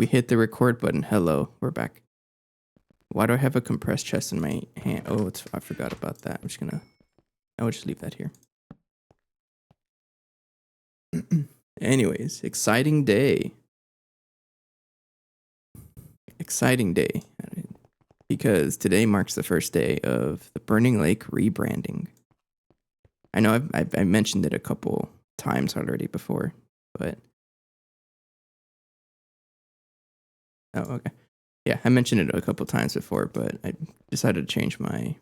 We hit the record button. Hello, we're back. Why do I have a compressed chest in my hand? Oh, I forgot about that. I will just leave that here. Anyways, exciting day. Exciting day. Because today marks the first day of the Burning Lake rebranding. I know I mentioned it a couple times already before, but... Oh, okay. Yeah, I mentioned it a couple times before, but I decided to change my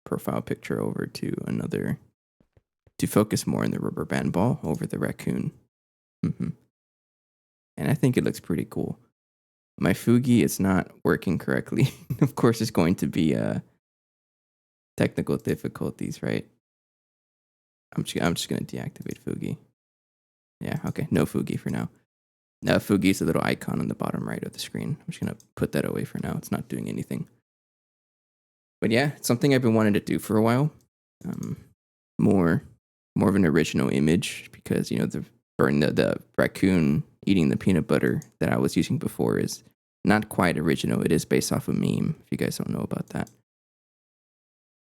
profile picture over to another to focus more on the rubber band ball over the raccoon. And I think it looks pretty cool. My Fugi is not working correctly. Of course, it's going to be technical difficulties, right? I'm just going to deactivate Fugi. Yeah, okay, no Fugi for now. Fugi is a little icon on the bottom right of the screen. I'm just going to put that away for now. It's not doing anything. But yeah, it's something I've been wanting to do for a while. More of an original image because, you know, the raccoon eating the peanut butter that I was using before is not quite original. It is based off a meme, if you guys don't know about that.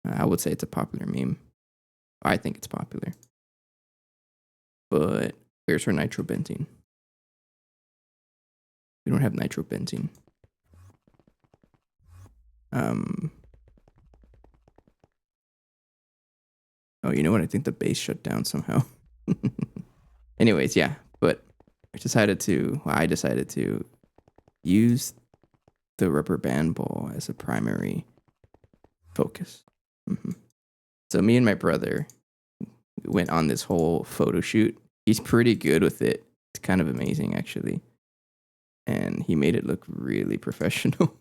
I would say it's a popular meme. I think it's popular. But where's our nitrobenzene? We don't have nitrobenzene. Oh, you know what? I think the base shut down somehow. Anyways, yeah. But I decided to use the rubber band ball as a primary focus. So me and my brother went on this whole photo shoot. He's pretty good with it. It's kind of amazing, actually. And he made it look really professional.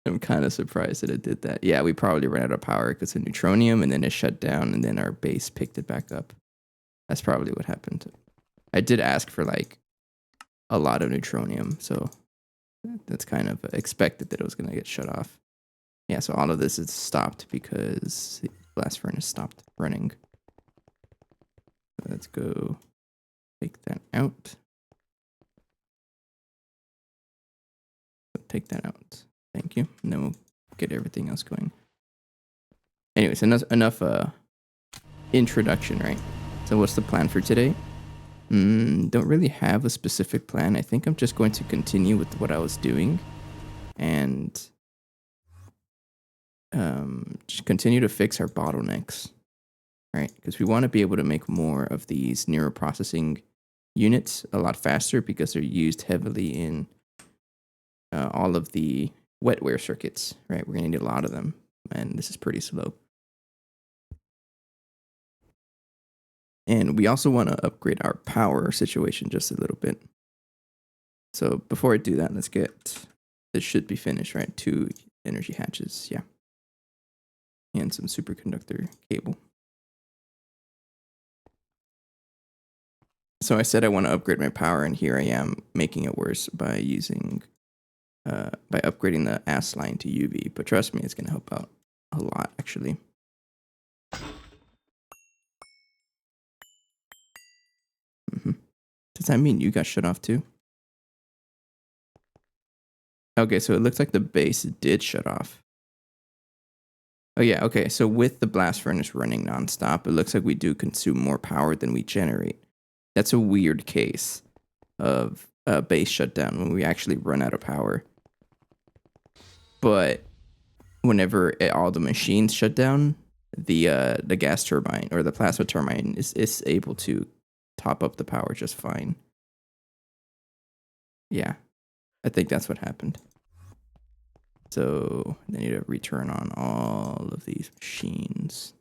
I'm kind of surprised that it did that. Yeah, we probably ran out of power because of neutronium, and then it shut down, and then our base picked it back up. That's probably what happened. I did ask for like a lot of neutronium, so that's kind of expected that it was going to get shut off. Yeah, so all of this is stopped because the blast furnace stopped running. Let's go take that out. Take that out. Thank you. And then we'll get everything else going. Anyways, enough introduction, right? So what's the plan for today? Don't really have a specific plan. I think I'm just going to continue with what I was doing and just continue to fix our bottlenecks, right? Because we want to be able to make more of these neuroprocessing units a lot faster because they're used heavily in all of the wetware circuits, right? We're going to need a lot of them, and this is pretty slow. And we also want to upgrade our power situation just a little bit. So before I do that, this should be finished, right? 2 energy hatches, yeah. And some superconductor cable. So I said I want to upgrade my power, and here I am making it worse by upgrading the AS line to UV. But trust me, it's going to help out a lot, actually. Does that mean you got shut off too? Okay, so it looks like the base did shut off. Oh yeah, okay, so with the blast furnace running nonstop, it looks like we do consume more power than we generate. That's a weird case of a base shutdown when we actually run out of power. But whenever all the machines shut down, the gas turbine or the plasma turbine is able to top up the power just fine. Yeah, I think that's what happened. So I need to return on all of these machines,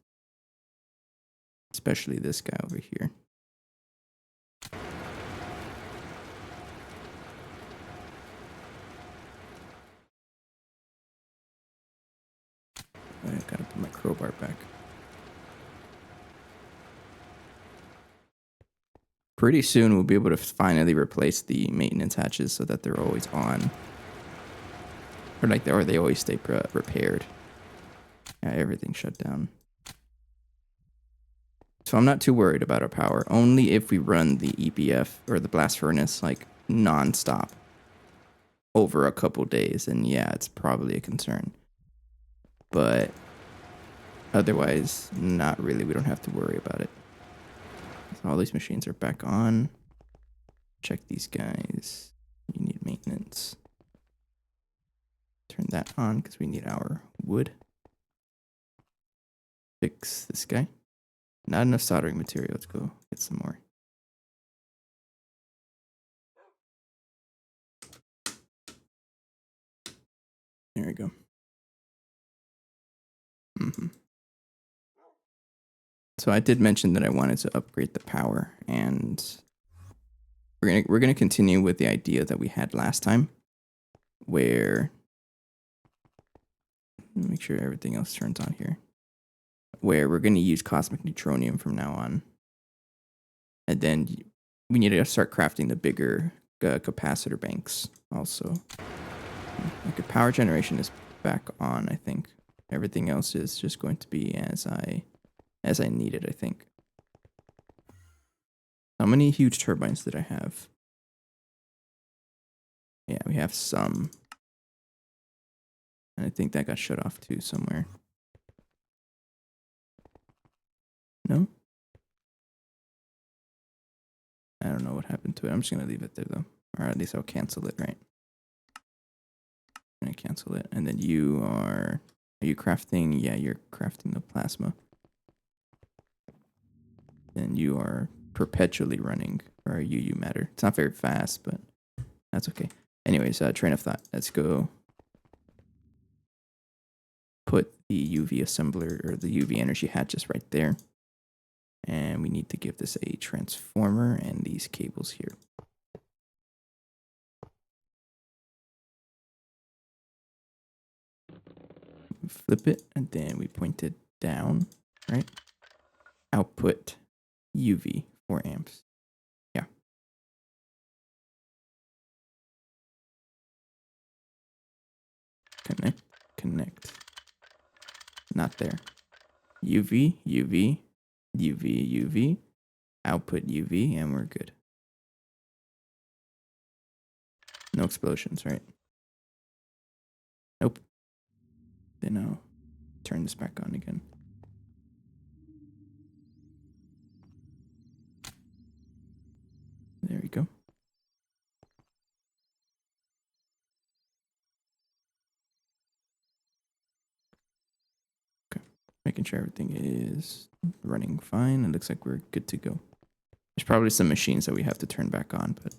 especially this guy over here. I gotta put my crowbar back. Pretty soon we'll be able to finally replace the maintenance hatches so that they're always on. Or they always stay repaired. Yeah, everything shut down. So I'm not too worried about our power. Only if we run the EPF or the blast furnace like non-stop over a couple days, and yeah, it's probably a concern. But otherwise, not really. We don't have to worry about it. So all these machines are back on. Check these guys. You need maintenance. Turn that on because we need our wood. Fix this guy. Not enough soldering material. Let's go get some more. There we go. So I did mention that I wanted to upgrade the power, and we're gonna continue with the idea that we had last time, where make sure everything else turns on here. Where we're gonna use cosmic neutronium from now on, and then we need to start crafting the bigger capacitor banks also. Okay, power generation is back on. I think everything else is just going to be as I need it, I think. How many huge turbines did I have? Yeah, we have some. And I think that got shut off too somewhere. No? I don't know what happened to it. I'm just going to leave it there though. Or at least I'll cancel it, right? I'm going to cancel it. And then are you crafting? Yeah, you're crafting the plasma. Then you are perpetually running for our UU matter. It's not very fast, but that's okay. Anyways, train of thought. Let's go put the UV assembler or the UV energy hatches right there. And we need to give this a transformer and these cables here. Flip it and then we point it down, right? Output UV 4 amps. Yeah. Connect. Not there. UV, UV, UV, UV, output UV, and we're good. No explosions, right? Nope. Then I'll turn this back on again. There we go. Okay. Making sure everything is running fine. It looks like we're good to go. There's probably some machines that we have to turn back on, but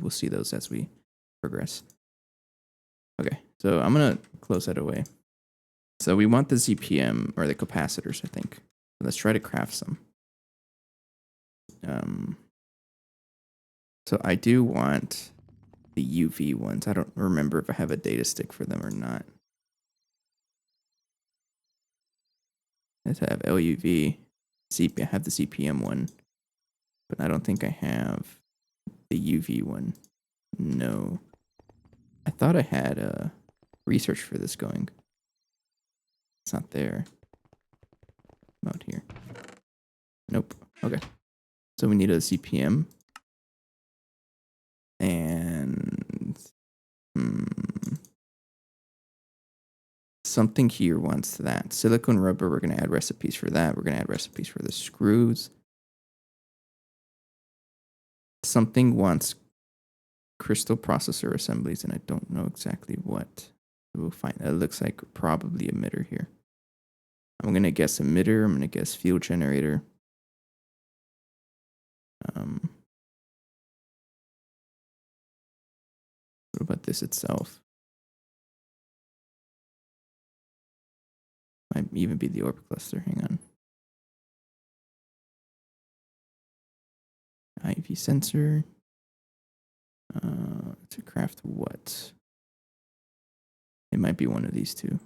we'll see those as we progress. Okay, so I'm going to close that away. So we want the ZPM, or the capacitors, I think. Let's try to craft some. So I do want the UV ones. I don't remember if I have a data stick for them or not. Let's have LUV. I have the CPM one, but I don't think I have the UV one. No. I thought I had a research for this going. It's not there. Out here. Nope. Okay. So we need a CPM. And something here wants that. Silicone rubber, we're going to add recipes for that. We're going to add recipes for the screws. Something wants crystal processor assemblies, and I don't know exactly what. We'll find. It looks like probably emitter here. I'm going to guess emitter. I'm going to guess field generator. What about this itself? Might even be the orbit cluster. Hang on. IV sensor. To craft what? It might be one of these two.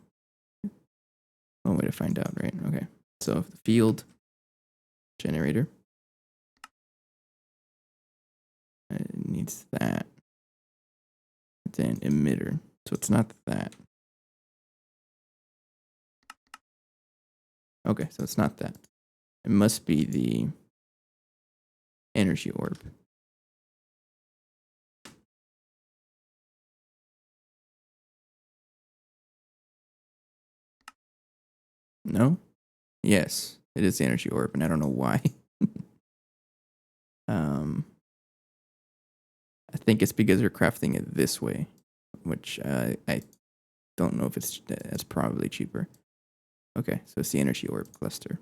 One way to find out, right? Okay. So the field generator. It needs that. Then emitter. So it's not that. Okay, so it's not that. It must be the energy orb. No? Yes, it is the energy orb, and I don't know why. I think it's because they're crafting it this way, which I don't know if it's probably cheaper. Okay, so it's the energy orb cluster.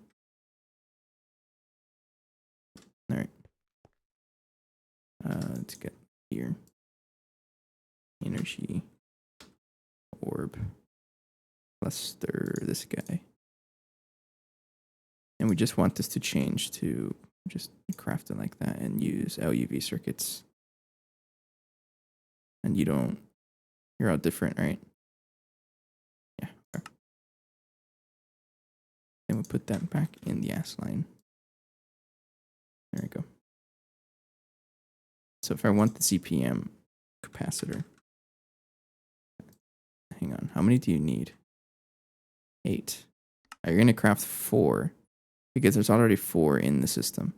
All right. Let's get here. Energy orb cluster, this guy. And we just want this to change to just craft it like that and use LUV circuits. And you're all different, right? Yeah. Okay. Then we'll put that back in the ass line. There we go. So if I want the CPM capacitor, hang on, how many do you need? 8. Are you going to craft 4? Because there's already 4 in the system.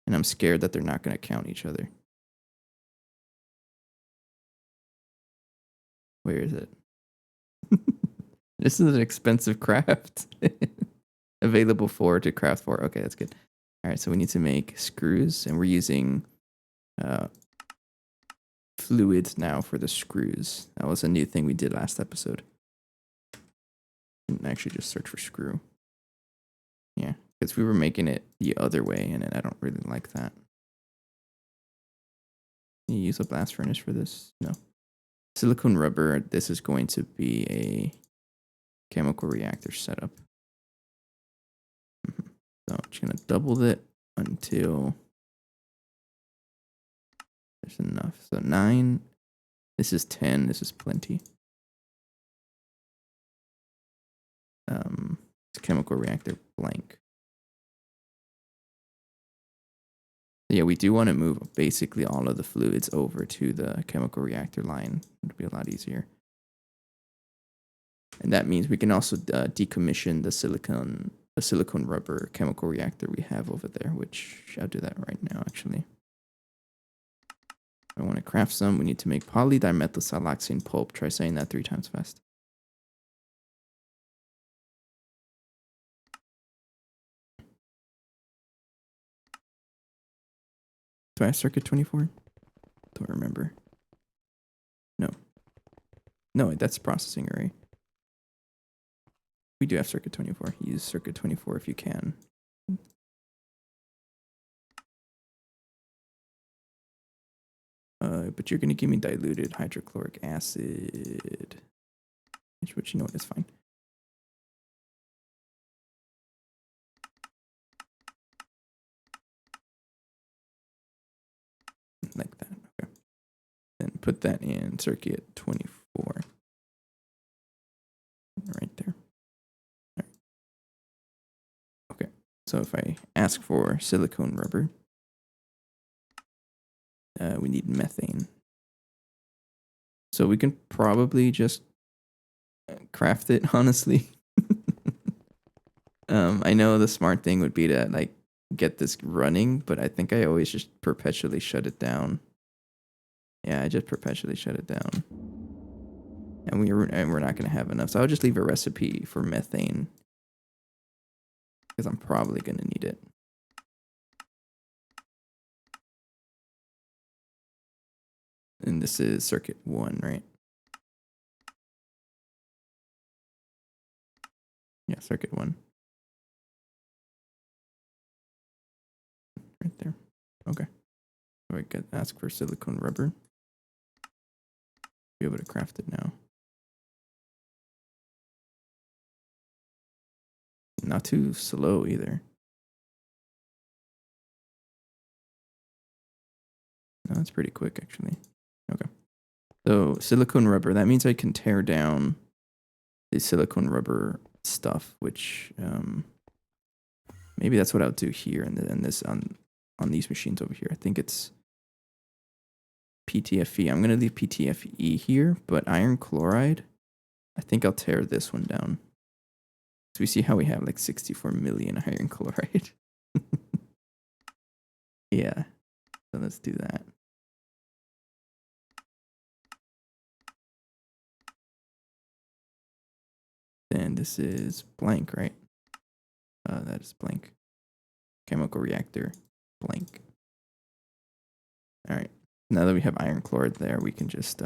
And I'm scared that they're not going to count each other. Where is it? This is an expensive craft. Available 4 to craft 4. Okay, that's good. All right, so we need to make screws, and we're using fluids now for the screws. That was a new thing we did last episode. And actually just search for screw. Yeah, because we were making it the other way, and I don't really like that. Can you use a blast furnace for this? No. Silicone rubber, this is going to be a chemical reactor setup. So I'm just going to double it until there's enough. So 9, this is 10, this is plenty. It's chemical reactor blank. Yeah, we do want to move basically all of the fluids over to the chemical reactor line. It'll be a lot easier. And that means we can also decommission the silicone rubber chemical reactor we have over there, which I'll do that right now, actually. If I want to craft some, we need to make polydimethylsiloxane pulp. Try saying that 3 times fast. Do I have circuit 24? Don't remember. No. No, that's processing array. We do have circuit 24. Use circuit 24 if you can. But you're going to give me diluted hydrochloric acid. Which, you know what, it's fine. Like that. Okay. Then put that in circuit 24. Right there. All right. Okay. So if I ask for silicone rubber, we need methane. So we can probably just craft it, honestly. I know the smart thing would be to like get this running, but I think I always just perpetually shut it down. Yeah, I just perpetually shut it down. And we're not going to have enough. So I'll just leave a recipe for methane, because I'm probably going to need it. And this is circuit 1, right? Yeah, circuit 1. Right there. Okay. So I could ask for silicone rubber. Be able to craft it now. Not too slow either. No, that's pretty quick actually. Okay. So silicone rubber, that means I can tear down the silicone rubber stuff, which maybe that's what I'll do here and this on these machines over here. I think it's PTFE. I'm gonna leave PTFE here, but iron chloride, I think I'll tear this one down. So we see how we have like 64 million iron chloride. Yeah. So let's do that. Then this is blank, right? That is blank. Chemical reactor, blank. All right. Now that we have iron chloride there, we can just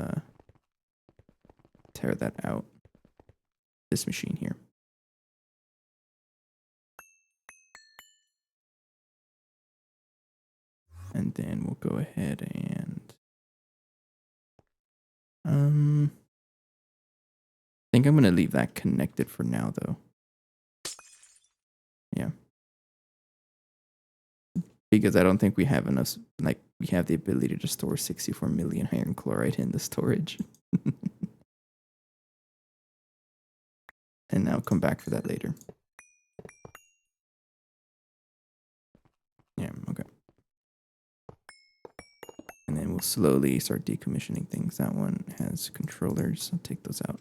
tear that out. This machine here. And then we'll go ahead and I think I'm gonna leave that connected for now though. Yeah. Because I don't think we have enough, like we have the ability to store 64 million iron chloride in the storage. And now come back for that later. Yeah, okay. And then we'll slowly start decommissioning things. That one has controllers. I'll take those out.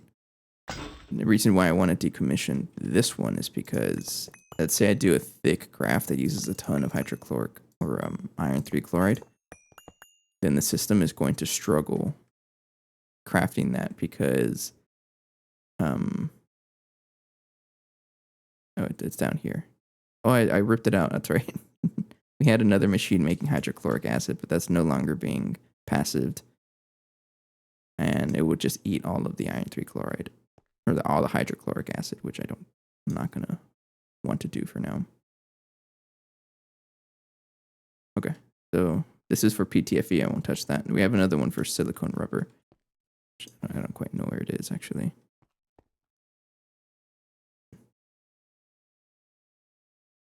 And the reason why I want to decommission this one is because, let's say I do a thick graph that uses a ton of hydrochloric or iron 3 chloride, then the system is going to struggle crafting that because oh, it's down here. Oh, I ripped it out. That's right. We had another machine making hydrochloric acid, but that's no longer being passived. And it would just eat all of the iron 3 chloride, or all the hydrochloric acid, which I'm not going to want to do for now. Okay, so this is for PTFE. I won't touch that. We have another one for silicone rubber. I don't quite know where it is, actually.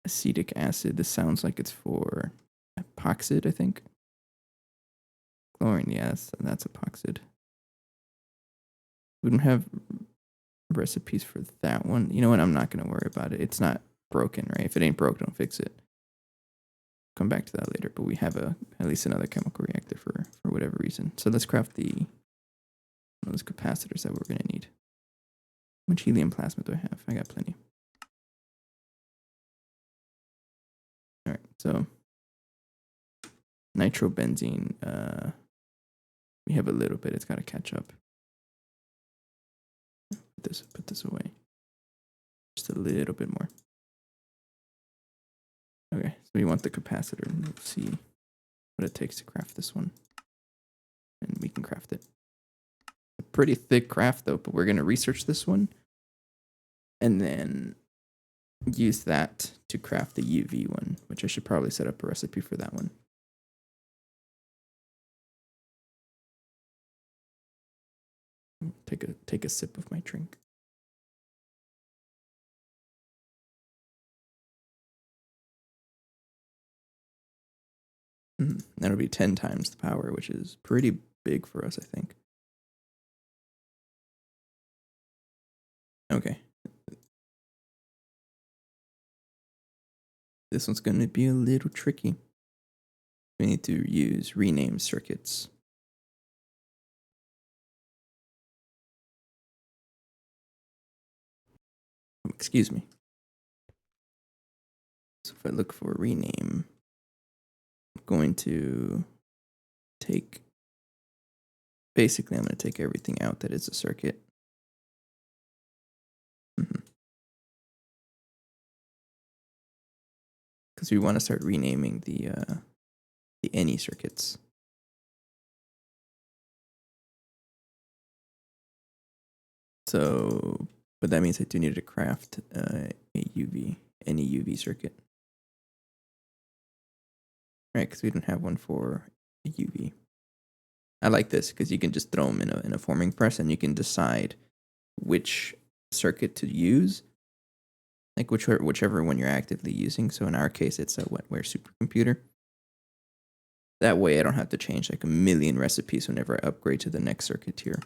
Acetic acid. This sounds like it's for epoxid, I think. Chlorine, yes, that's epoxid. We don't have recipes for that one. You know what? I'm not going to worry about it. It's not broken, right? If it ain't broke, don't fix it. Come back to that later. But we have at least another chemical reactor for whatever reason. So let's craft those capacitors that we're going to need. How much helium plasma do I have? I got plenty. All right, so nitrobenzene. We have a little bit. It's got to catch up. Put this away. Just a little bit more. Okay, so we want the capacitor. Let's see what it takes to craft this one. And we can craft it. A pretty thick craft though, but we're going to research this one. And then use that to craft the UV one, which I should probably set up a recipe for that one. Take a sip of my drink. That'll be 10 times the power, which is pretty big for us, I think. Okay. This one's going to be a little tricky. We need to use rename circuits. Excuse me. So if I look for rename, I'm going to take, basically I'm going to take everything out that is a circuit. Because we want to start renaming the any circuits. So, but that means I do need to craft any UV circuit. Right, because we don't have one for a UV. I like this because you can just throw them in a forming press and you can decide which circuit to use, like whichever one you're actively using. So in our case, it's a wetware supercomputer. That way I don't have to change like a million recipes whenever I upgrade to the next circuit tier.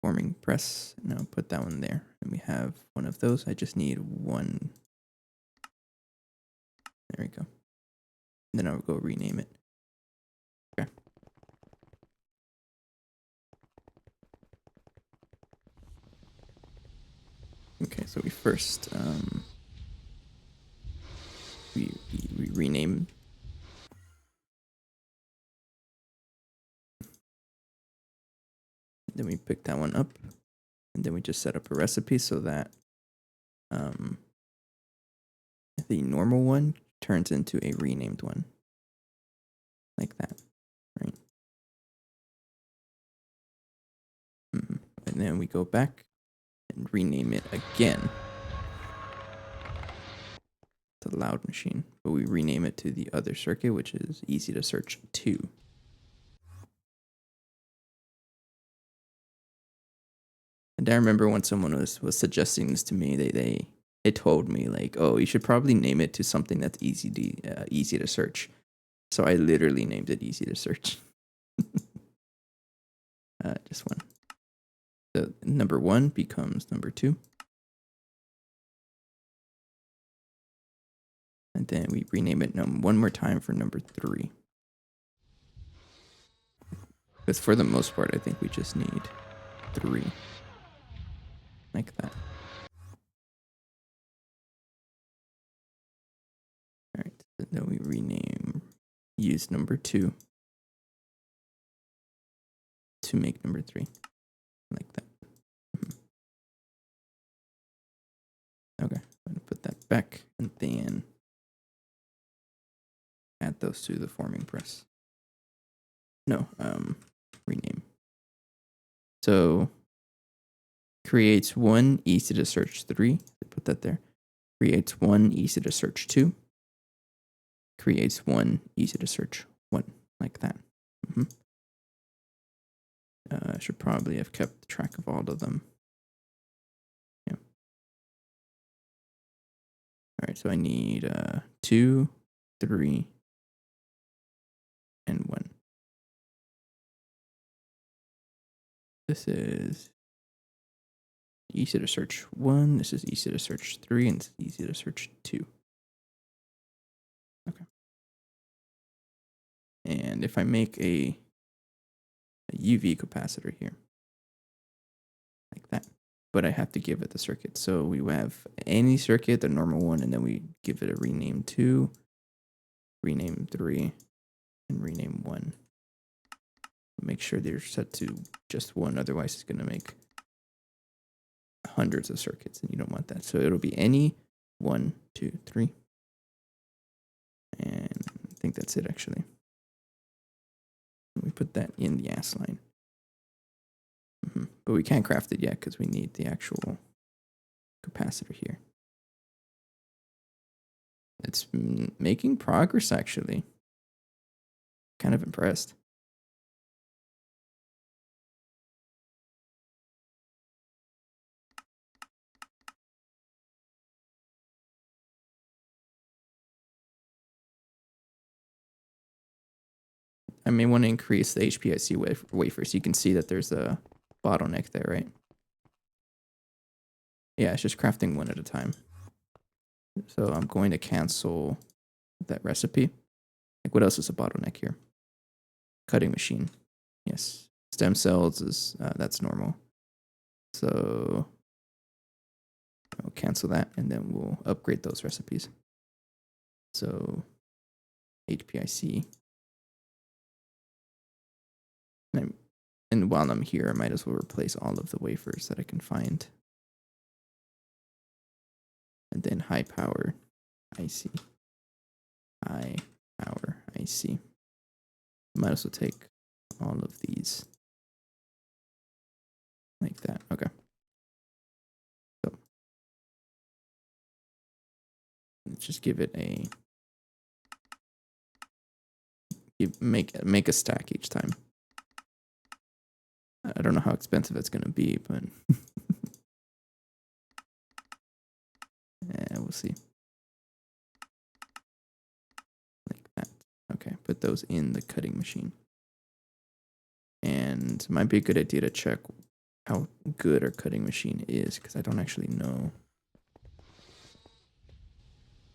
Forming press. Now put that one there. And we have one of those. I just need one. There we go. And then I'll go rename it. Okay. So we first we rename. Then we pick that one up, and then we just set up a recipe so that the normal one turns into a renamed one, like that, right? And then we go back and rename it again. The loud machine, but we rename it to the other circuit, which is easy to search 2. And I remember when someone was suggesting this to me, they told me like, oh, you should probably name it to something that's easy to search. So I literally named it easy to search. Just one. So number 1 becomes number 2. And then we rename it one more time for number 3. Because for the most part, I think we just need 3. Like that. Alright, so then we use number 2 to make number 3. Like that. Okay, I'm going to put that back and then add those to the forming press. No, rename. So creates 1 easy to search 3. Put that there. Creates 1 easy to search 2. Creates 1 easy to search 1. Like that. I should probably have kept track of all of them. Yeah. All right, so I need 2, 3, and 1. This is easy to search 1. This is easy to search 3, and it's easy to search 2. Okay. And if I make a UV capacitor here, like that, but I have to give it the circuit. So we have any circuit, the normal one, and then we give it a rename 2, rename 3, and rename 1. Make sure they're set to just 1, otherwise it's going to make hundreds of circuits, and you don't want that. So it'll be any 1, 2, 3. And I think that's it, actually. We put that in the ASC line. But we can't craft it yet because we need the actual capacitor here. It's making progress, actually. Kind of impressed. I may want to increase the HPIC wafers. You can see that there's a bottleneck there, right? Yeah, it's just crafting 1 at a time. So I'm going to cancel that recipe. Like, what else is a bottleneck here? Cutting machine. Yes. Stem cells is, that's normal. So I'll cancel that, and then we'll upgrade those recipes. So HPIC. And while I'm here, I might as well replace all of the wafers that I can find. And then high power IC. High power IC. Might as well take all of these. Like that. Okay. So let's just give it a make a stack each time. I don't know how expensive it's going to be, but yeah, we'll see. Like that. Okay, put those in the cutting machine. And it might be a good idea to check how good our cutting machine is, because I don't actually know.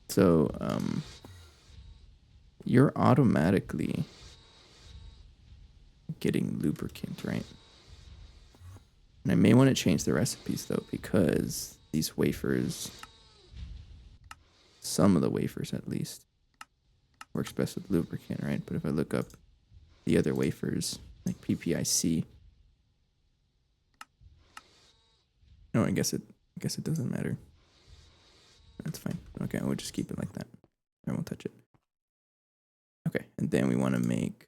So, you're automatically getting lubricant, right? And I may want to change the recipes, though, because these wafers, some of the wafers at least, works best with lubricant, right? But if I look up the other wafers, like PPIC, no, I guess it doesn't matter. That's fine. Okay, we'll just keep it like that. I won't touch it. Okay, and then we want to make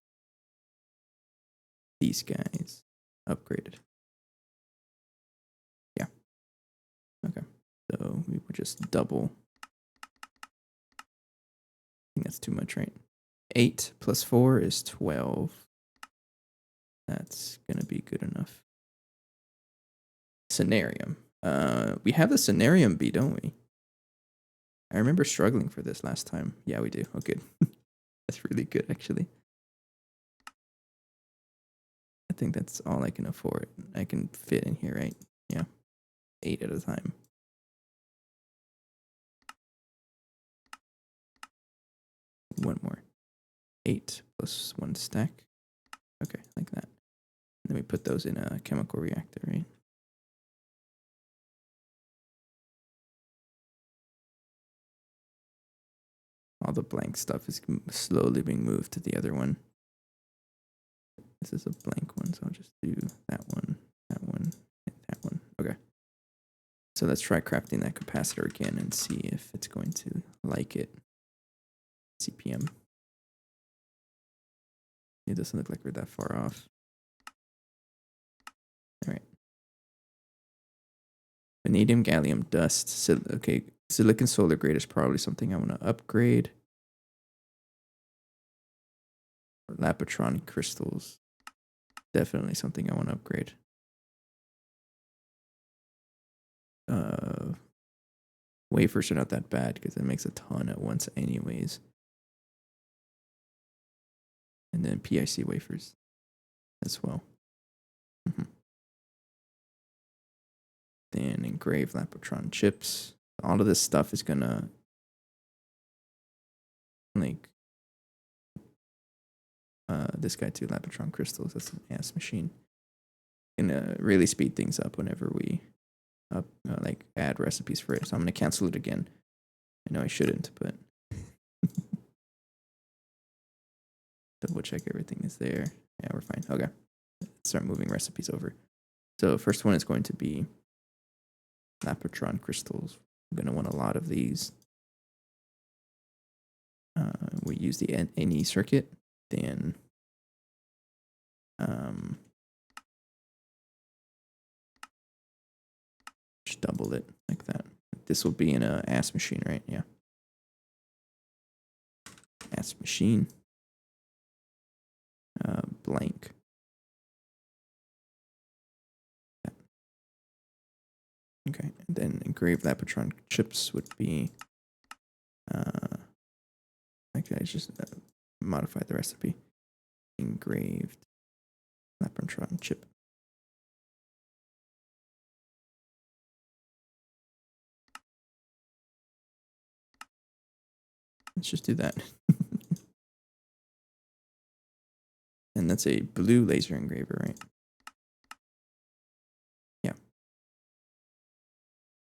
these guys upgraded. Yeah. Okay. So we would just double. I think that's too much, right? 8 plus 4 is 12. That's gonna be good enough. Scenarium. We have the Scenarium bee, don't we? I remember struggling for this last time. Yeah, we do. Oh, good. That's really good, actually. I think that's all I can afford. I can fit in here, right? Yeah. 8 at a time. One more. 8 plus 1 stack. Okay, like that. And then we put those in a chemical reactor, right? All the blank stuff is slowly being moved to the other one. This is a blank one, so I'll just do that one, and that one. Okay. So let's try crafting that capacitor again and see if it's going to like it. CPM. It doesn't look like we're that far off. All right. Vanadium, gallium, dust. Okay, silicon solar grade is probably something I want to upgrade. Lapotron crystals. Definitely something I want to upgrade. Wafers are not that bad because it makes a ton at once anyways. And then PIC wafers as well. Then engraved Lapotron chips. All of this stuff is gonna like this guy too, Lapotron crystals. That's an ass machine. Gonna really speed things up whenever we like add recipes for it. So I'm gonna cancel it again. I know I shouldn't, but double check everything is there. Yeah, we're fine. Okay, start moving recipes over. So first one is going to be Lapotron crystals. I'm gonna want a lot of these. We use the NE circuit, then just double it like that. This will be in a ass machine, right? Yeah. Ass machine. Blank. Yeah. Okay, and then engraved Lapotron chips would be. Okay, I just modified the recipe. Engraved Lapotron chip. Let's just do that. And that's a blue laser engraver, right? Yeah.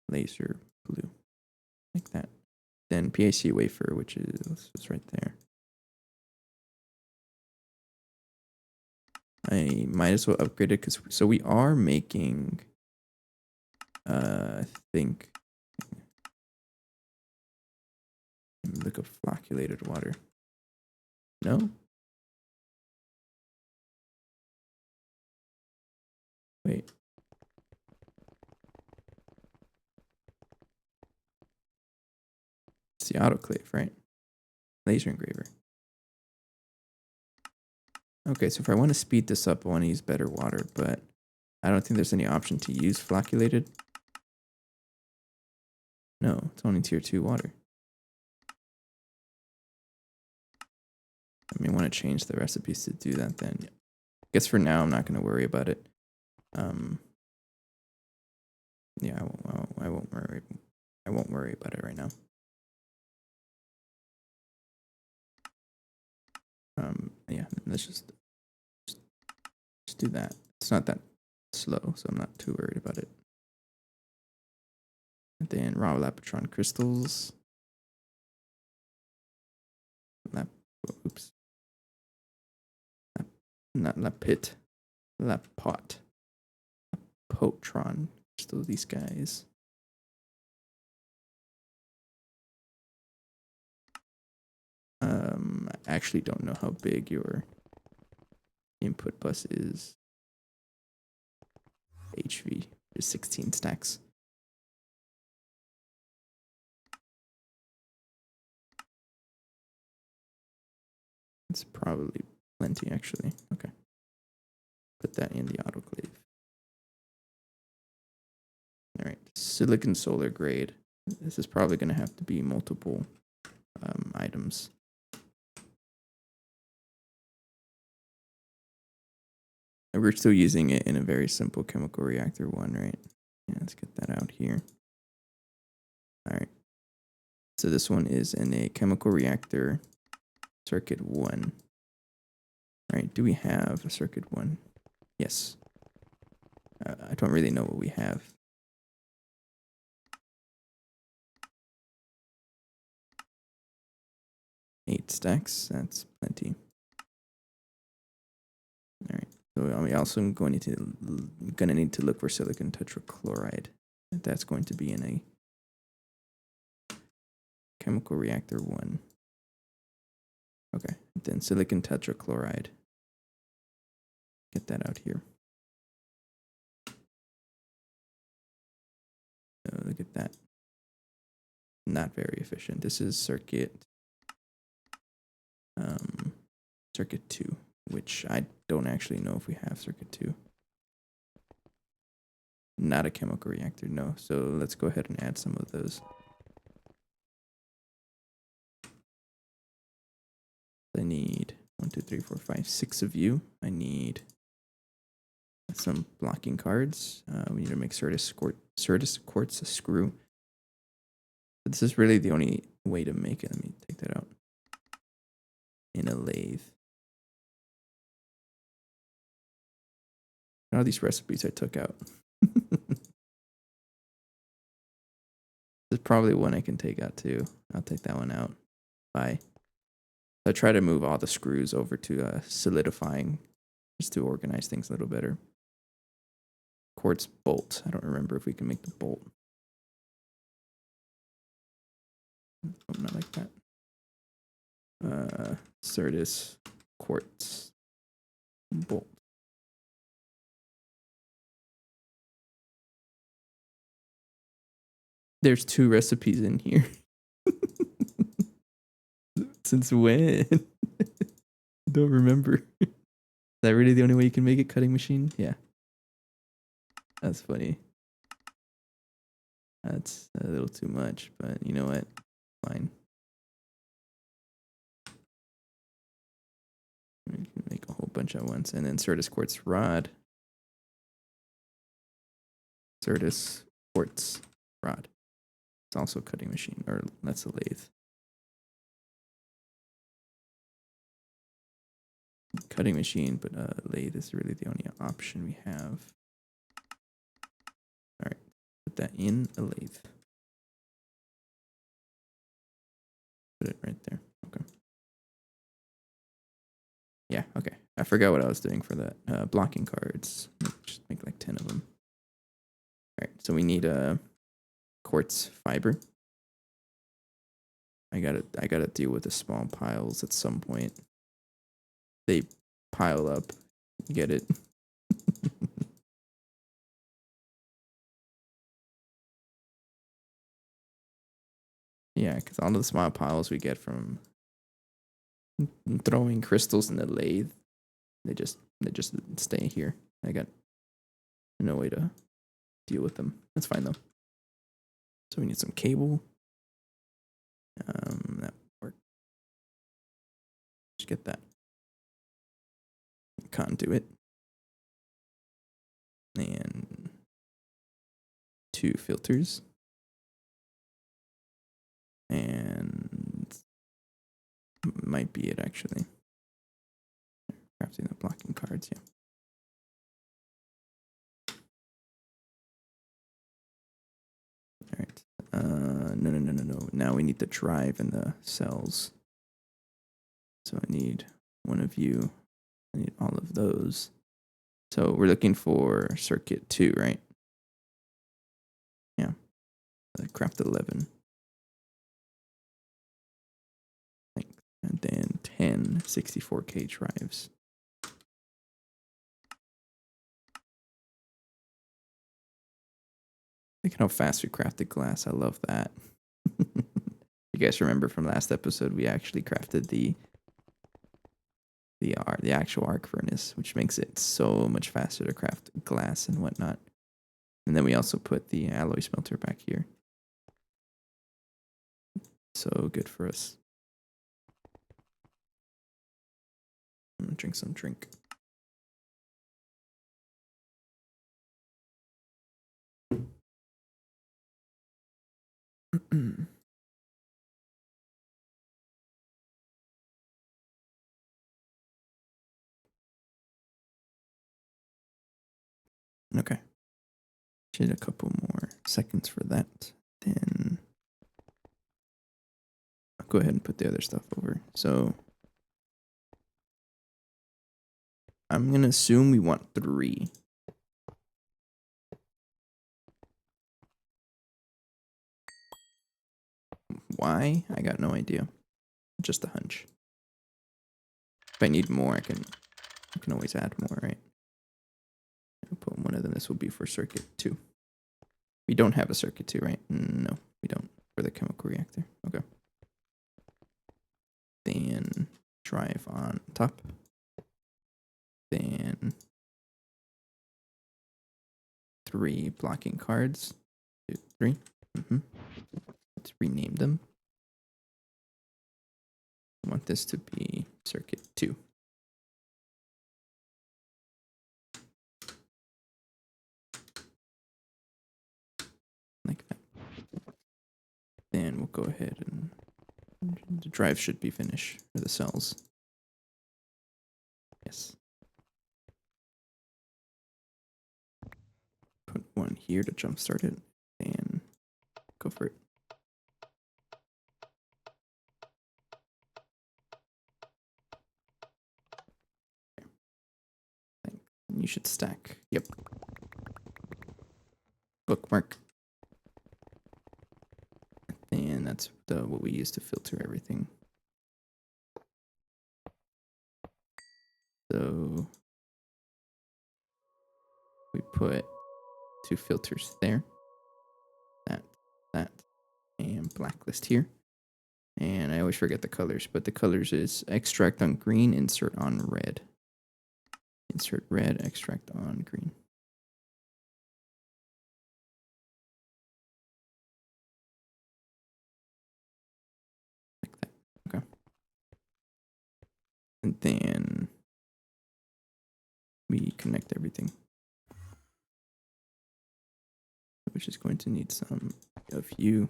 Laser blue. Like that. Then PIC wafer, which is right there. I might as well upgrade it because so we are making I think look up flocculated water. No? Wait. It's the autoclave, right? Laser engraver. Okay, so if I want to speed this up, I want to use better water, but I don't think there's any option to use flocculated. No, it's only tier 2 water. I may want to change the recipes to do that then. I guess for now I'm not going to worry about it. Yeah, I won't worry about it right now. Yeah, let's just do that. It's not that slow, so I'm not too worried about it. And then raw lapotron crystals. Oops. Not lapit. Lapot. Potron. Still these guys. I actually don't know how big your input bus is. HV. There's 16 stacks. It's probably plenty, actually. Okay. Put that in the autoclave. All right. Silicon solar grade. This is probably going to have to be multiple items. And we're still using it in a very simple chemical reactor one, right? Yeah, let's get that out here. All right. So this one is in a chemical reactor circuit 1. All right. Do we have a circuit 1? Yes. I don't really know what we have. Eight stacks. That's plenty. All right. So we also going to need to look for silicon tetrachloride. That's going to be in a chemical reactor 1. Okay. Then silicon tetrachloride. Get that out here. So look at that. Not very efficient. This is circuit 2, which I don't actually know if we have circuit 2. Not a chemical reactor, no. So let's go ahead and add some of those. I need 1, 2, 3, 4, 5, 6 of you. I need some blocking cards. We need to make Certus quartz a screw. But this is really the only way to make it. Let me take that out. In a lathe. All these recipes I took out. There's probably one I can take out too. I'll take that one out. Bye. I try to move all the screws over to solidifying just to organize things a little better. Quartz bolt. I don't remember if we can make the bolt. Oh, not like that. Certus quartz bolt. There's 2 recipes in here. Since when? Don't remember. Is that really the only way you can make it? Cutting machine? Yeah. That's funny. That's a little too much, but you know what? Fine. We can make a whole bunch at once. And then Certus quartz rod. Certus quartz rod. It's also a cutting machine, or that's a lathe. Cutting machine, but lathe is really the only option we have. All right, put that in a lathe. Put it right there. Okay. Yeah, okay. I forgot what I was doing for that. Blocking cards. Just make like 10 of them. All right, so we need a quartz fiber. I gotta deal with the small piles at some point. They pile up. Get it? Yeah, because all of the small piles we get from throwing crystals in the lathe, they just stay here. I got no way to deal with them. That's fine though. So we need some cable. That work. Just get that conduit and 2 filters and might be it actually. Crafting the blocking cards, yeah. All right, No. Now we need the drive and the cells. So I need one of you. I need all of those. So we're looking for circuit 2, right? Yeah. Craft 11. And then 10 64K drives. Look at how fast we crafted glass. I love that. You guys remember from last episode, we actually crafted the actual arc furnace, which makes it so much faster to craft glass and whatnot. And then we also put the alloy smelter back here. So good for us. I'm gonna drink some drink. Okay. Just a couple more seconds for that. Then I'll go ahead and put the other stuff over. So I'm going to assume we want 3. Why? I got no idea. Just a hunch. If I need more, I can always add more, right? I'll put one of them. This will be for circuit 2. We don't have a circuit 2, right? No, we don't. For the chemical reactor. Okay. Then drive on top. Then 3 blocking cards. 2, 3. Let's rename them. I want this to be circuit 2. Like that. Then we'll go ahead and the drive should be finished for the cells. Yes. Put one here to jumpstart it and go for it. You should stack. Yep. Bookmark. And that's what we use to filter everything. So we put 2 filters there. That, and blacklist here. And I always forget the colors, but the colors is extract on green, insert on red. Insert red, extract on green. Like that. Okay. And then we connect everything. Which is going to need some of you,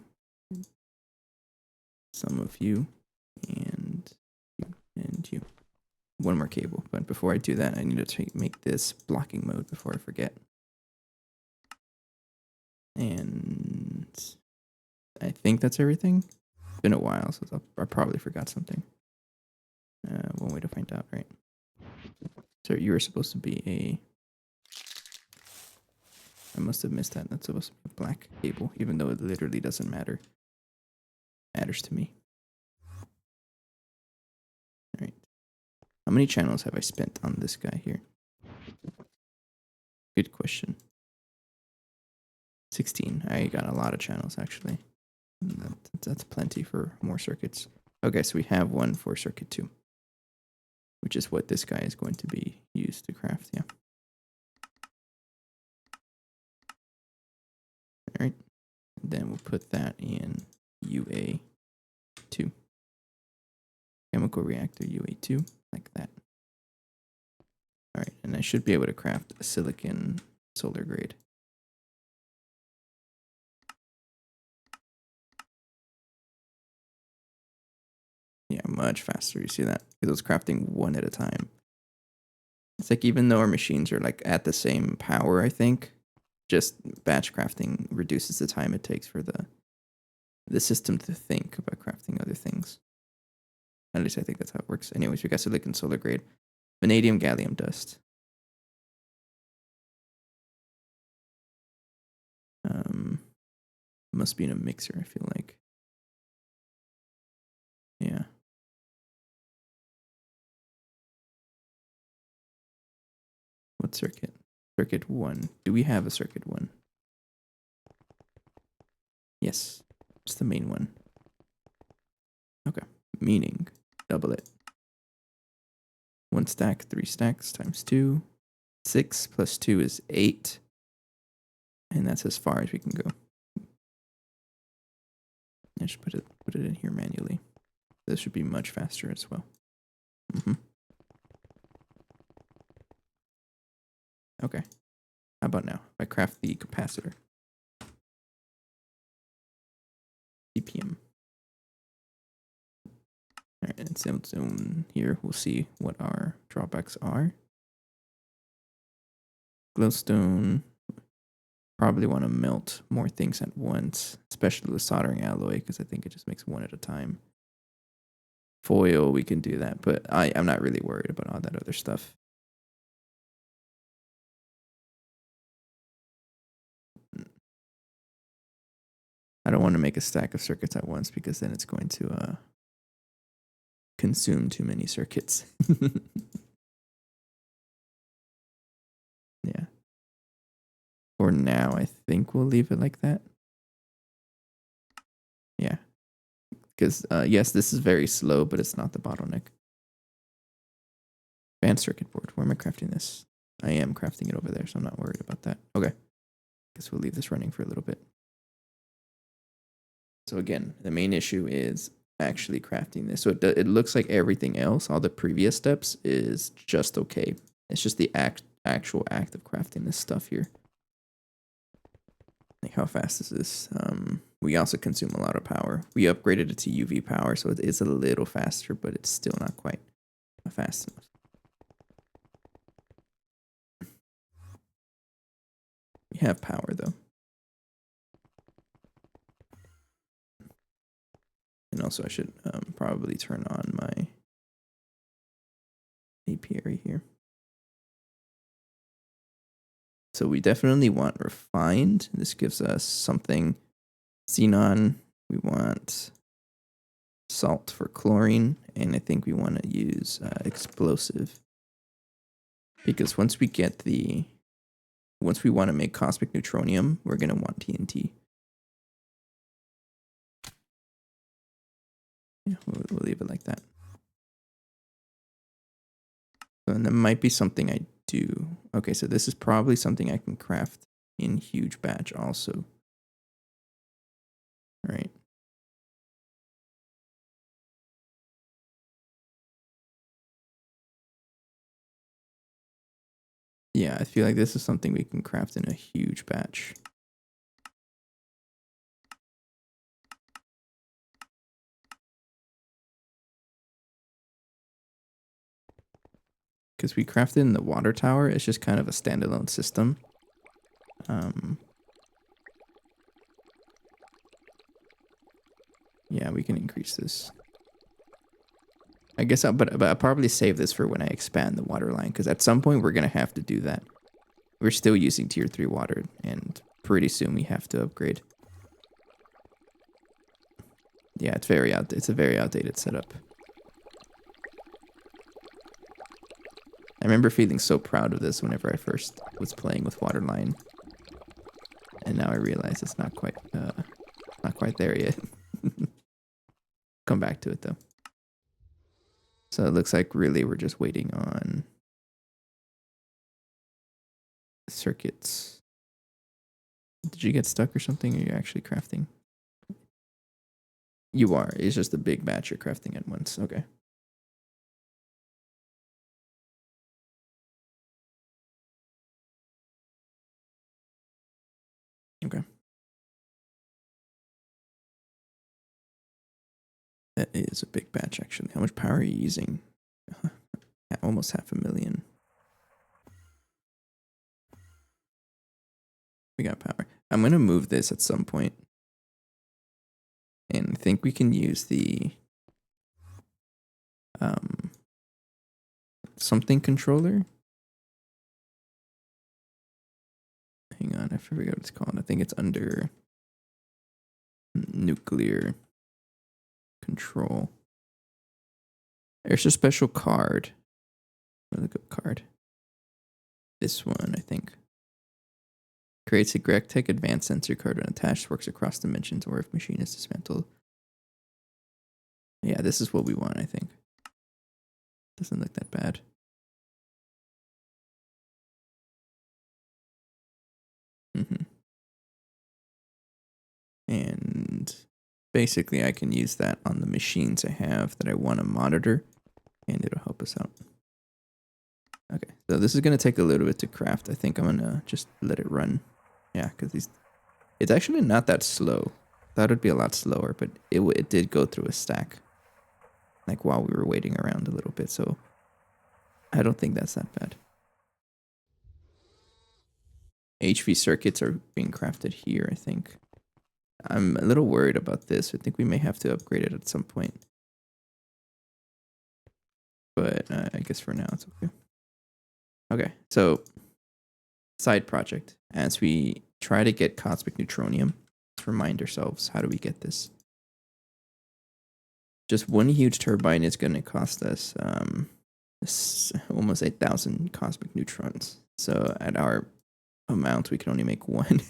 some of you, and you. One more cable, but before I do that, I need to make this blocking mode before I forget. And I think that's everything. It's been a while, so I probably forgot something. One way to find out, right? So you were supposed to be a... I must have missed that. That's supposed to be a black cable, even though it literally doesn't matter. It matters to me. All right. How many channels have I spent on this guy here? Good question. 16. I got a lot of channels, actually. That's plenty for more circuits. Okay, so we have one for circuit 2. Which is what this guy is going to be used to craft, yeah. All right. And then we'll put that in UA2. Chemical reactor UA2, like that. All right, and I should be able to craft a silicon solar grade. Yeah, much faster. You see that? Because it was crafting one at a time. It's like even though our machines are like at the same power, I think, just batch crafting reduces the time it takes for the the system to think about crafting other things. At least I think that's how it works. Anyways, we got silicon solar grade, vanadium, gallium dust. Must be in a mixer, I feel like. Yeah. What circuit? Circuit 1. Do we have a circuit 1? Yes. It's the main one. Okay. Meaning, double it. 1 stack, 3 stacks times 2. 6 plus 2 is 8. And that's as far as we can go. I should put it in here manually. This should be much faster as well. Okay. How about now? If I craft the capacitor. CPM. Alright, and soon here we'll see what our drawbacks are. Glowstone. Probably want to melt more things at once, especially with soldering alloy, because I think it just makes one at a time. Foil, we can do that, but I'm not really worried about all that other stuff. I don't want to make a stack of circuits at once because then it's going to consume too many circuits. Yeah. For now, I think we'll leave it like that. Yeah. Because, yes, this is very slow, but it's not the bottleneck. Advanced circuit board. Where am I crafting this? I am crafting it over there, so I'm not worried about that. Okay. Guess we'll leave this running for a little bit. So again, the main issue is actually crafting this. So it looks like everything else, all the previous steps, is just okay. It's just the actual act of crafting this stuff here. Like, how fast is this? We also consume a lot of power. We upgraded it to UV power, so it is a little faster, but it's still not quite fast enough. We have power, though. And also, I should probably turn on my apiary here. So we definitely want refined. This gives us something. Xenon. We want salt for chlorine. And I think we want to use explosive. Because once we want to make cosmic neutronium, we're going to want TNT. Yeah, we'll leave it like that. And there might be something I do. Okay, so this is probably something I can craft in huge batch also. All right. Yeah, I feel like this is something we can craft in a huge batch. Because we crafted in the water tower, it's just kind of a standalone system. Yeah, we can increase this. I guess but I'll probably save this for when I expand the water line, because at some point we're going to have to do that. We're still using tier 3 water, and pretty soon we have to upgrade. Yeah, it's a very outdated setup. I remember feeling so proud of this whenever I first was playing with Waterline. And now I realize it's not quite there yet. Come back to it though. So it looks like really we're just waiting on circuits. Did you get stuck or something? Or are you actually crafting? You are. It's just a big batch you're crafting at once. Okay. Okay. That is a big batch, actually. How much power are you using? Almost 500,000. We got power. I'm going to move this at some point. And I think we can use the something controller. Hang on, I forget what it's called. I think it's under nuclear control. There's a special card. Really good card. This one, I think. Creates a Gregtech advanced sensor card when attached, works across dimensions, or if machine is dismantled. Yeah, this is what we want, I think. Doesn't look that bad. And basically I can use that on the machines I have that I want to monitor, and it'll help us out. Okay, so this is going to take a little bit to craft. I think I'm going to just let it run. Yeah, because it's actually not that slow. Thought it'd be a lot slower, but it did go through a stack, like while we were waiting around a little bit, so I don't think that's that bad. HV circuits are being crafted here, I think. I'm a little worried about this. I think we may have to upgrade it at some point. But I guess for now it's okay. Okay, so side project. As we try to get cosmic neutronium, let's remind ourselves, how do we get this? Just one huge turbine is going to cost us almost 8,000 cosmic neutrons. So at our amount, we can only make one.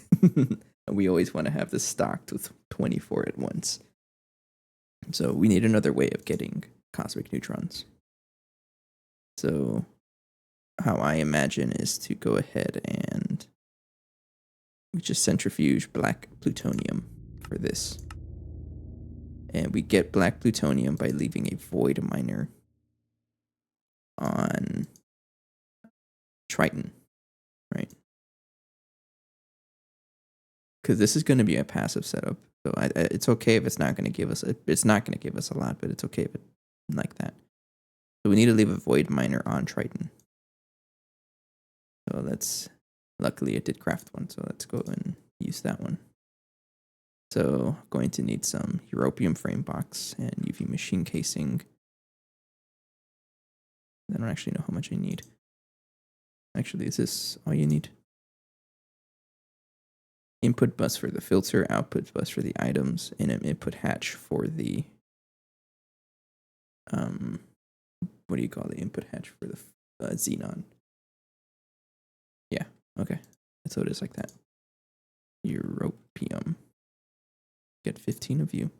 We always want to have this stocked with 24 at once. So we need another way of getting cosmic neutrons. So how I imagine is to go ahead and we just centrifuge black plutonium for this. And we get black plutonium by leaving a void miner on Triton, right? Because this is going to be a passive setup. So it's okay if it's not going to give us a lot, but it's okay if it's like that. So we need to leave a void miner on Triton. So luckily it did craft one, so let's go and use that one. So I'm going to need some europium frame box and UV machine casing. I don't actually know how much I need. Actually, is this all you need? Input bus for the filter, output bus for the items, and an input hatch for the what do you call the input hatch for the xenon? Yeah, okay. So it is like that. Europium. Get 15 of you.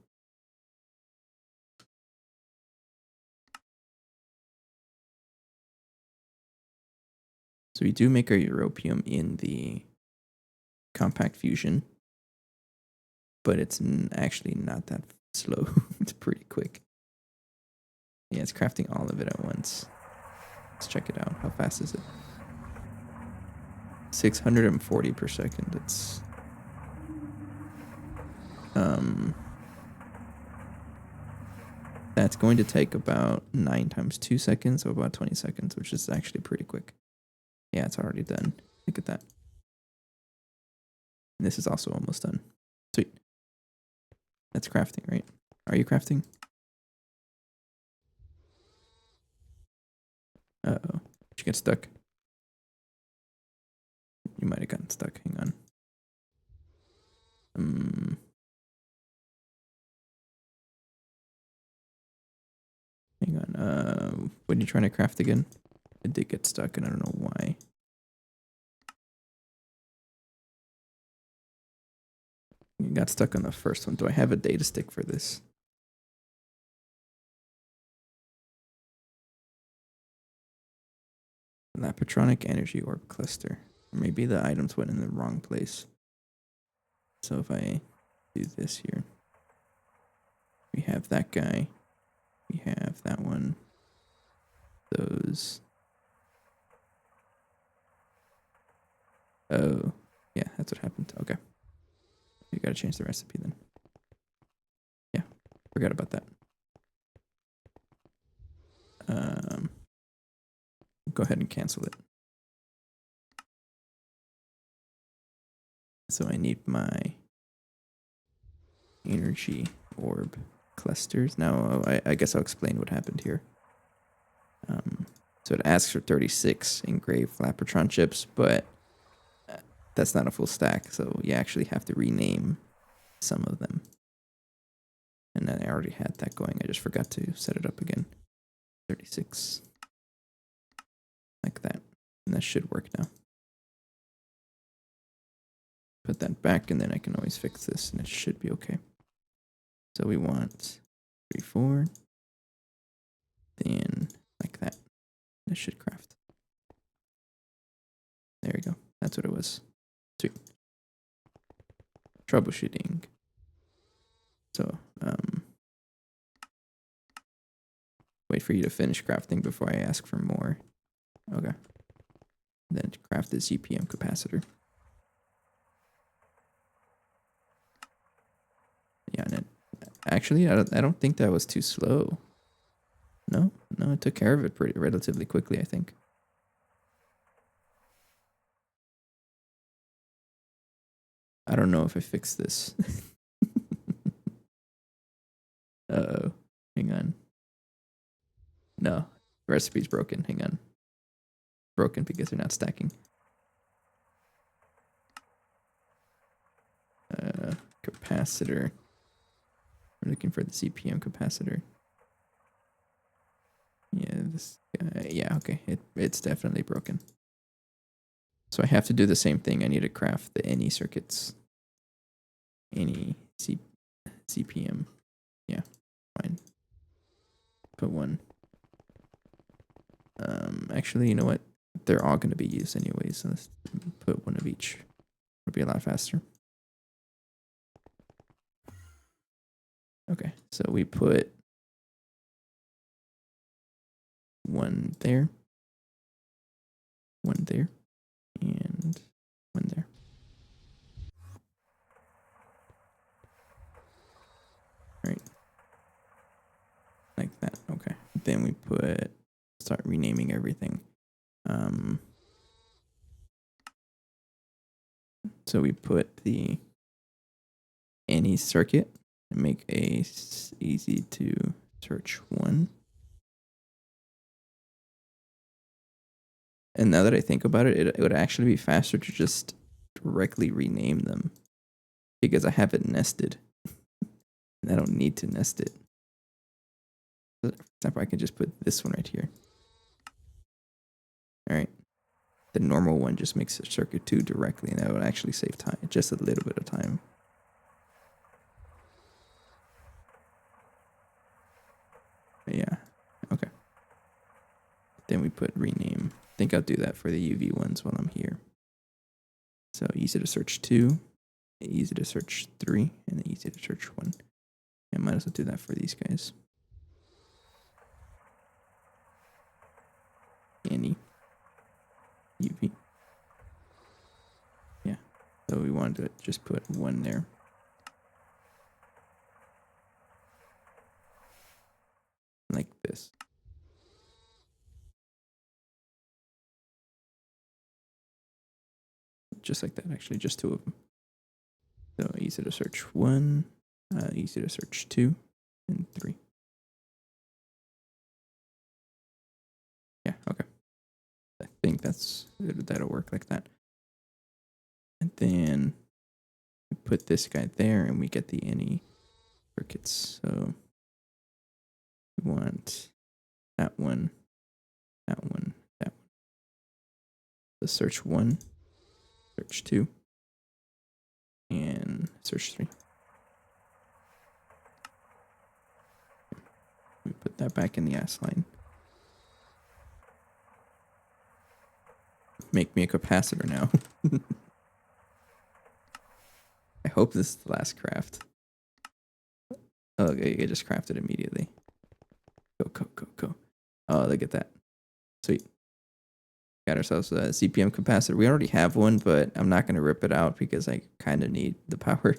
So we do make our europium in the compact fusion, but it's actually not that slow. It's pretty quick. Yeah, it's crafting all of it at once. Let's check it out. How fast is it? 640 per second. It's that's going to take about 9 times 2 seconds, so about 20 seconds, which is actually pretty quick. Yeah, it's already done. Look at that. And this is also almost done. Sweet. That's crafting, right? Are you crafting? Uh-oh. Did you get stuck? You might have gotten stuck. Hang on. Hang on. What are you trying to craft again? It did get stuck, and I don't know why. You got stuck on the first one. Do I have a data stick for this? Lapatronic energy orb cluster. Maybe the items went in the wrong place. So if I do this here, we have that guy. We have that one. Those. Oh, yeah, that's what happened. Okay. You gotta change the recipe then. Yeah, forgot about that. Go ahead and cancel it. So I need my energy orb clusters. Now, I guess I'll explain what happened here. So it asks for 36 engraved Flappertron chips, but that's not a full stack, so you actually have to rename some of them. And then I already had that going. I just forgot to set it up again. 36. Like that. And that should work now. Put that back, and then I can always fix this, and it should be okay. So we want 3, 4. Then like that. That should craft. There we go. That's what it was. Sweet. Troubleshooting. So, wait for you to finish crafting before I ask for more. Okay. Then craft the ZPM capacitor. Yeah, and it, actually, I don't think that was too slow. No, it took care of it pretty relatively quickly, I think. I don't know if I fixed this. Uh-oh. Hang on. No, the recipe's broken. Hang on. Broken because they're not stacking. Capacitor. We're looking for the CPM capacitor. Yeah, this guy. Yeah, okay. It's definitely broken. So I have to do the same thing. I need to craft the any circuits. Any CPM. Yeah, fine. Put one. Actually, you know what? They're all going to be used anyway, so let's put one of each. It'll be a lot faster. Okay, so we put one there, and one there. Right. Like that. Okay. Then we start renaming everything. So we put the any circuit and make a easy to search one. And now that I think about it, it would actually be faster to just directly rename them because I have it nested. And I don't need to nest it. For example, I can just put this one right here. All right. The normal one just makes a circuit 2 directly, and that would actually save time, just a little bit of time. But yeah, okay. Then we put rename. I think I'll do that for the UV ones while I'm here. So easy to search 2, easy to search 3, and then easy to search 1. I might as well do that for these guys. Any UV. Yeah. So we wanted to just put 1 there. Like this. Just like that, actually, just 2 of them. So easy to search 1, easy to search 2, and 3. Yeah, okay. I think that'll work like that. And then we put this guy there, and we get the any circuits. So we want that one, that one, that one. So search 1, search 2, and search 3. We put that back in the ass line. Make me a capacitor now. I hope this is the last craft. Oh, okay, you just crafted immediately. Go. Oh, look at that. Sweet. Got ourselves a CPM capacitor. We already have one, but I'm not going to rip it out because I kind of need the power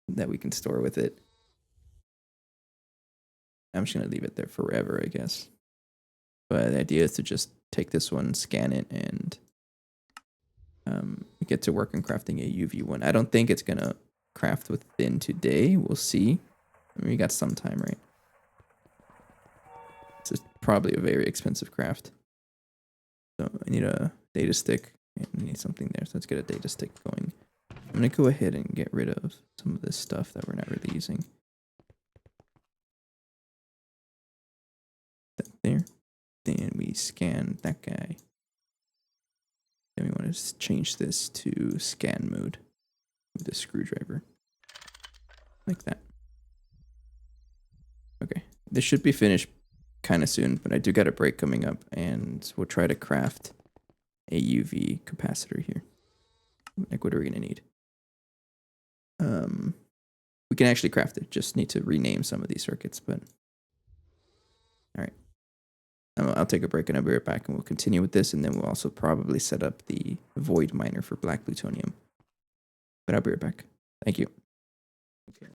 that we can store with it. I'm just going to leave it there forever, I guess. But the idea is to just take this one, scan it, and get to work on crafting a UV one. I don't think it's going to craft within today. We'll see. I mean, we got some time, right? This is probably a very expensive craft. So I need a data stick. I need something there. So let's get a data stick going. I'm going to go ahead and get rid of some of this stuff that we're not really using. That there. Then we scan that guy. Then we want to change this to scan mode with a screwdriver. Like that. Okay. This should be finished kind of soon, but I do got a break coming up, and we'll try to craft a UV capacitor here. Like, what are we going to need? We can actually craft it. Just need to rename some of these circuits, but... Alright. I'll take a break and I'll be right back, and we'll continue with this, and then we'll also probably set up the void miner for black plutonium. But I'll be right back. Thank you. Okay.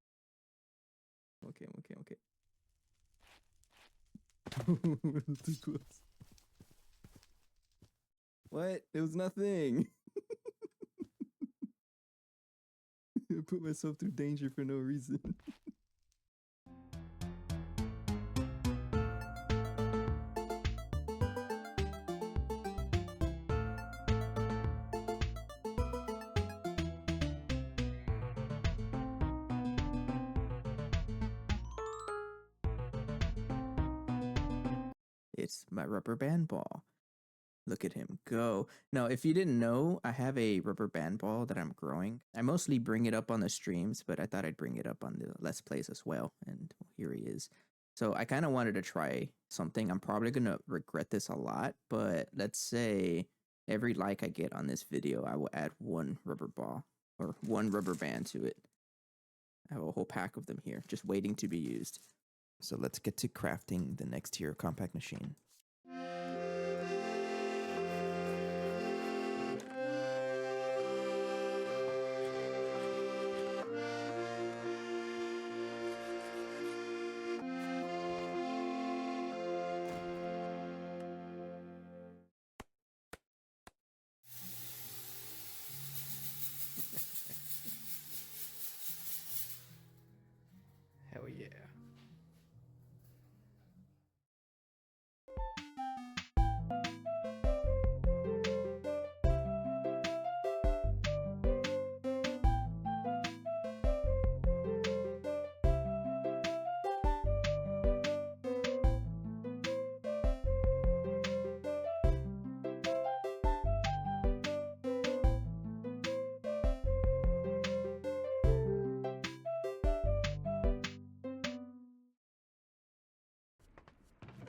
Too close. What? It was nothing. I put myself through danger for no reason. It's my rubber band ball. Look at him go. Now, if you didn't know, I have a rubber band ball that I'm growing. I mostly bring it up on the streams, but I thought I'd bring it up on the Let's Plays as well. And here he is. So I kind of wanted to try something. I'm probably going to regret this a lot, but let's say every like I get on this video, I will add one rubber ball or one rubber band to it. I have a whole pack of them here, just waiting to be used. So let's get to crafting the next tier compact machine. Hell yeah.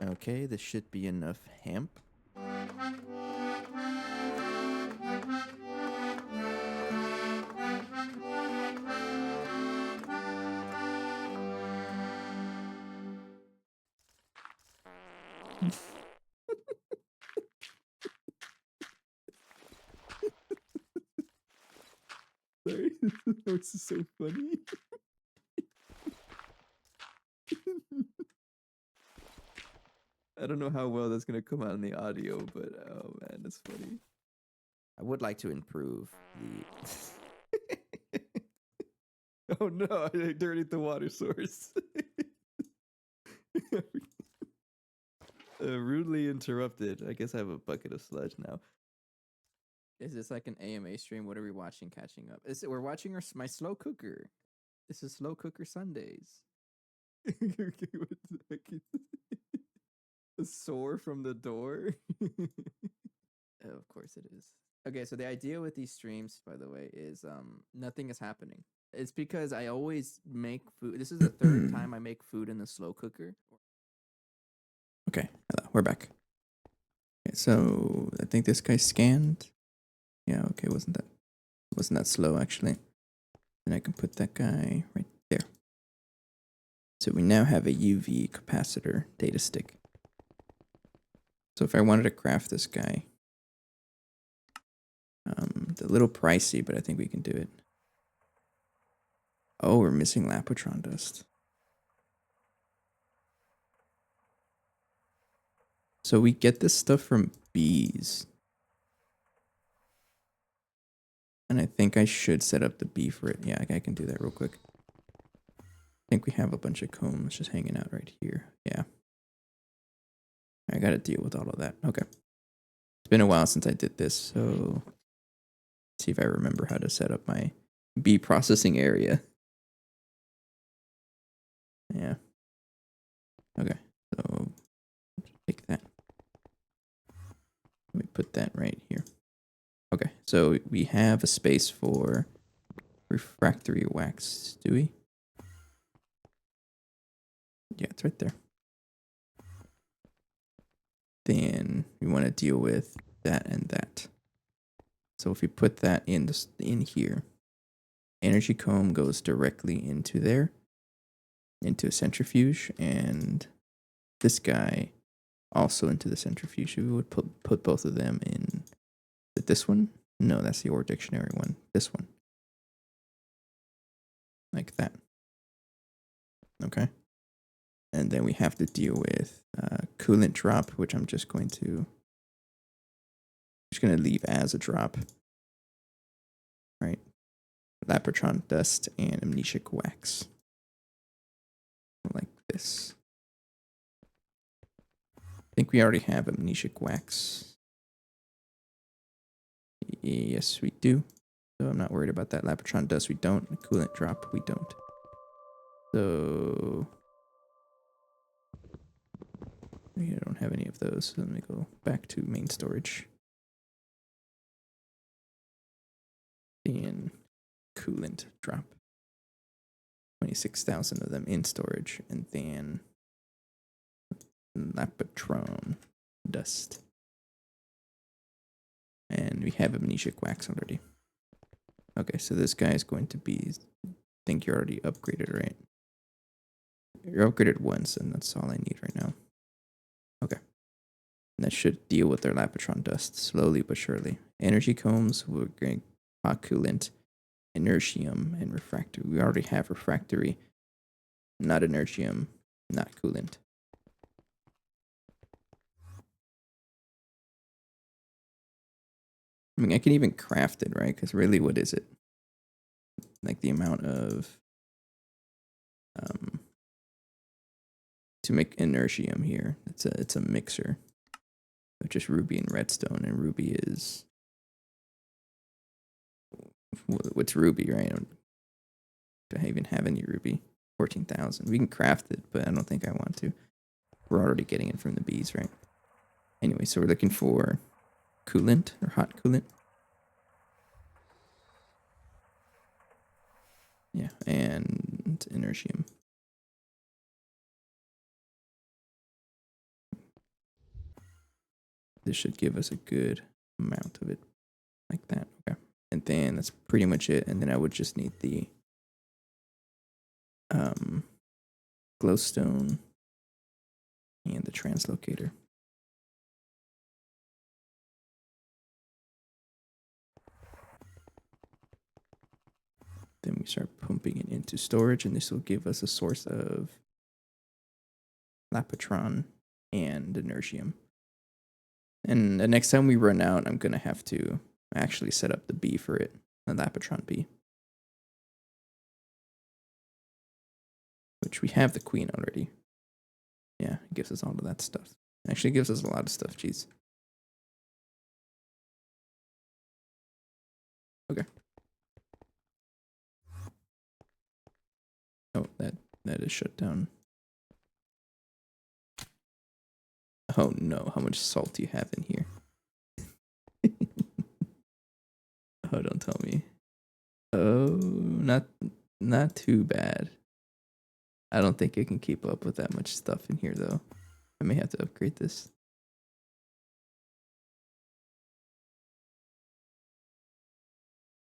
Okay, this should be enough hemp. Sorry, this is so funny. I don't know how well that's gonna come out in the audio, but oh man, that's funny. I would like to improve the. Oh no! I dirtied the water source. Rudely interrupted. I guess I have a bucket of sludge now. Is this like an AMA stream? What are we watching? Catching up? We're watching my slow cooker. This is Slow Cooker Sundays. What the heck is a sore from the door? Oh, of course it is. Okay, so the idea with these streams, by the way, is nothing is happening. It's because I always make food. This is the third time I make food in the slow cooker. Okay, hello, we're back. Okay, so I think this guy scanned. Yeah, okay, wasn't that slow actually. And I can put that guy right there. So we now have a UV capacitor data stick. So if I wanted to craft this guy, it's a little pricey, but I think we can do it. Oh, we're missing Lapotron dust. So we get this stuff from bees. And I think I should set up the bee for it. Yeah, I can do that real quick. think we have a bunch of combs just hanging out right here. Yeah. I gotta deal with all of that. Okay. It's been a while since I did this, so let's see if I remember how to set up my bee processing area. Yeah. Okay. So take that. Let me put that right here. Okay. So we have a space for refractory wax, do we? Yeah, it's right there. Then we want to deal with that and that. So if we put that in here, energy comb goes directly into there, into a centrifuge, and this guy also into the centrifuge. We would put both of them in. Is it this one? No, that's the Ore Dictionary one. This one. Like that. Okay. And then we have to deal with coolant drop, which I'm just going to leave as a drop. Right. Lapotron dust and amnesic wax. Like this. I think we already have amnesic wax. Yes, we do. So I'm not worried about that. Lapotron dust, we don't. The coolant drop, we don't. So I don't have any of those. So let me go back to main storage. And coolant drop. 26,000 of them in storage. And then Lapotron dust. And we have amnesic wax already. Okay, so this guy is going to be, I think you're already upgraded, right? You're upgraded once, and that's all I need right now. Okay. And that should deal with their Lapotron dust slowly but surely. Energy combs, we're going hot coolant, inertium, and refractory. We already have refractory, not inertium, not coolant. I mean, I can even craft it, right? Because really, what is it? Like the amount of to make inertium here. It's a mixer of just ruby and redstone, and ruby is what's ruby, right? Do I even have any ruby? 14,000. We can craft it, but I don't think I want to. We're already getting it from the bees, right? Anyway, so we're looking for coolant or hot coolant. Yeah, and inertium. This should give us a good amount of it, like that. Okay, and then that's pretty much it. And then I would just need the glowstone and the translocator. Then we start pumping it into storage, and this will give us a source of Lapotron and inertium. And the next time we run out, I'm going to have to actually set up the bee for it, the Lapotron bee. Which we have the queen already. Yeah, it gives us all of that stuff. Actually, it gives us a lot of stuff, jeez. Okay. Oh, that is shut down. Oh no, how much salt do you have in here? Oh, don't tell me. Oh, not too bad. I don't think it can keep up with that much stuff in here, though. I may have to upgrade this.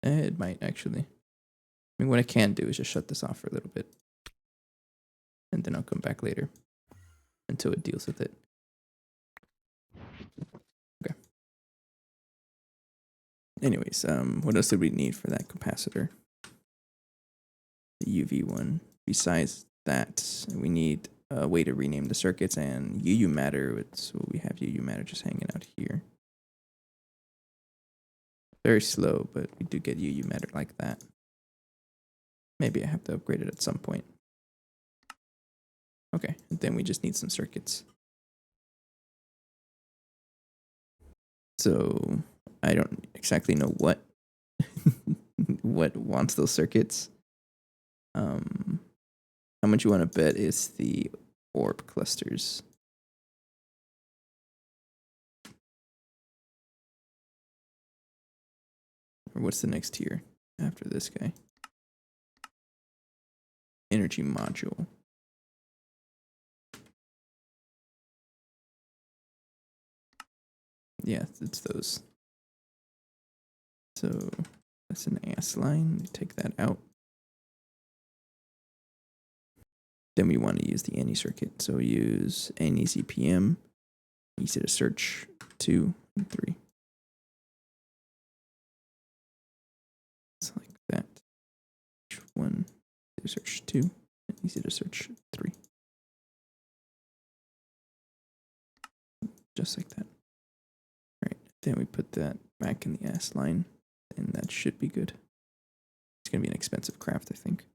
It might, actually. I mean, what I can do is just shut this off for a little bit. And then I'll come back later. Until it deals with it. Okay. Anyways, what else did we need for that capacitor? The UV one. Besides that, we need a way to rename the circuits and UU matter. So we have UU matter just hanging out here. Very slow, but we do get UU matter like that. Maybe I have to upgrade it at some point. Okay, then we just need some circuits. So I don't exactly know what what wants those circuits. How much you want to bet is the orb clusters? Or what's the next tier after this guy? Energy module. Yeah, it's those. So that's an AS line. Take that out. Then we want to use the any circuit. So we use any ZPM. Easy to search 2 and 3. It's like that. One, search 2, and easy to search 3. Just like that. All right. Then we put that back in the AS line, and that should be good. It's gonna be an expensive craft, I think.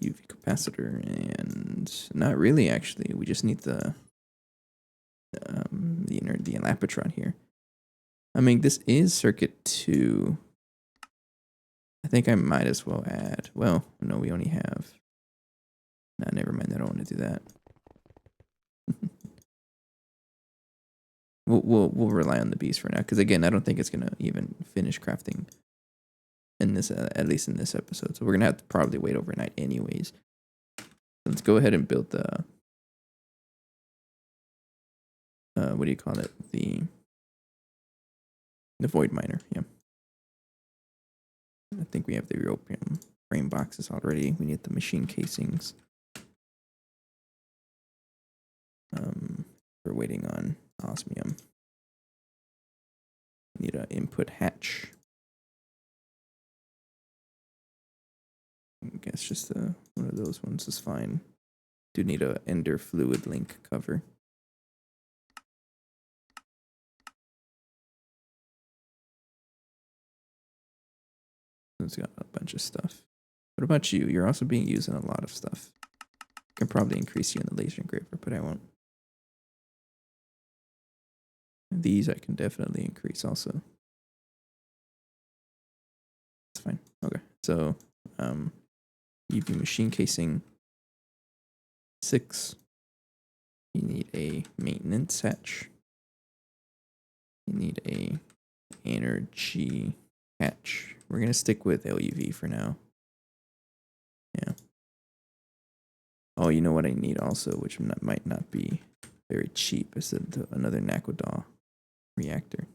UV capacitor, and not really actually. We just need the Elapatron here. I mean, this is circuit 2. I think I might as well add. Well, no, we only have. Nah, never mind. I don't want to do that. we'll rely on the beast for now, because again, I don't think it's gonna even finish crafting in this, at least in this episode. So we're gonna have to probably wait overnight, anyways. Let's go ahead and build the. What do you call it? The void miner. Yeah. I think we have the European frame boxes already. We need the machine casings. We're waiting on osmium. We need an input hatch. I guess just one of those ones is fine. Do need a ender fluid link cover. It's got a bunch of stuff. What about you? You're also being used in a lot of stuff. I can probably increase you in the laser engraver, but I won't. These I can definitely increase also. It's fine. Okay. So UV machine casing 6. You need a maintenance hatch. You need a energy hatch. We're gonna stick with LUV for now. Yeah. Oh, you know what I need also, which might not be very cheap, is another Nakodaw reactor.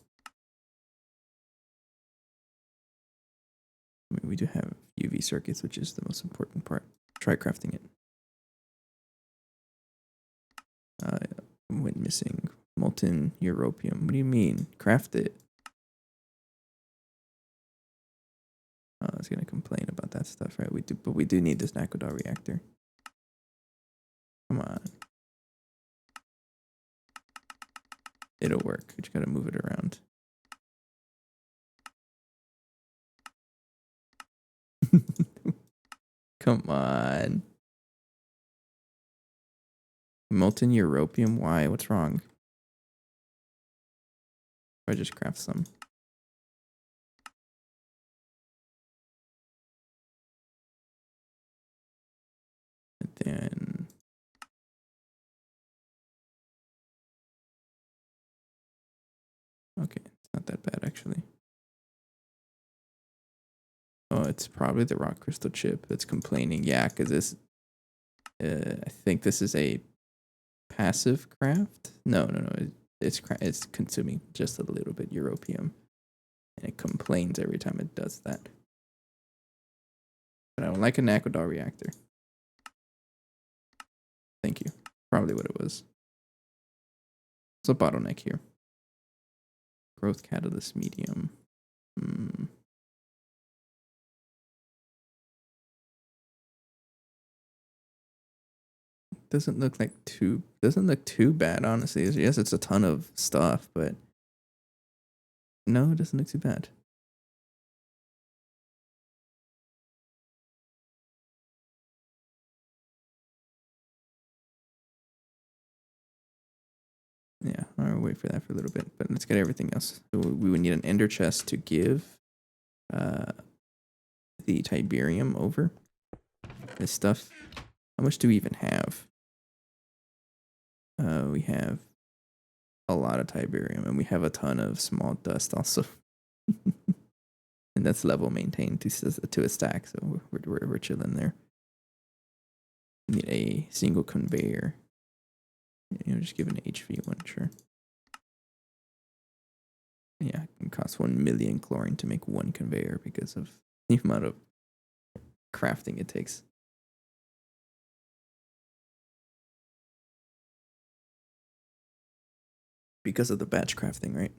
I mean, we do have UV circuits, which is the most important part. Try crafting it. Went missing. Molten europium. What do you mean? Craft it. I was gonna complain about that stuff, right? But we do need this Nakodaw reactor. Come on. It'll work. You just gotta move it around. Come on. Molten europium? Why? What's wrong? I just craft some. And then okay, it's not that bad actually. Oh, it's probably the rock crystal chip that's complaining. Yeah, because this, I think this is a passive craft. No. It's consuming just a little bit europium, and it complains every time it does that. But I don't like a Nakodaw reactor. Thank you. Probably what it was. It's a bottleneck here. Growth catalyst medium. Doesn't look too bad, honestly. Yes, it's a ton of stuff, but no, it doesn't look too bad. Yeah, I'll wait for that for a little bit, but let's get everything else. So we would need an ender chest to give the Tiberium over. This stuff. How much do we even have? We have a lot of Tiberium, and we have a ton of small dust also. And that's level maintained to a stack, so we're chilling there. We need a single conveyor. Just give an HV one, sure. Yeah, it can cost 1 million chlorine to make one conveyor because of the amount of crafting it takes. Because of the batch crafting, right?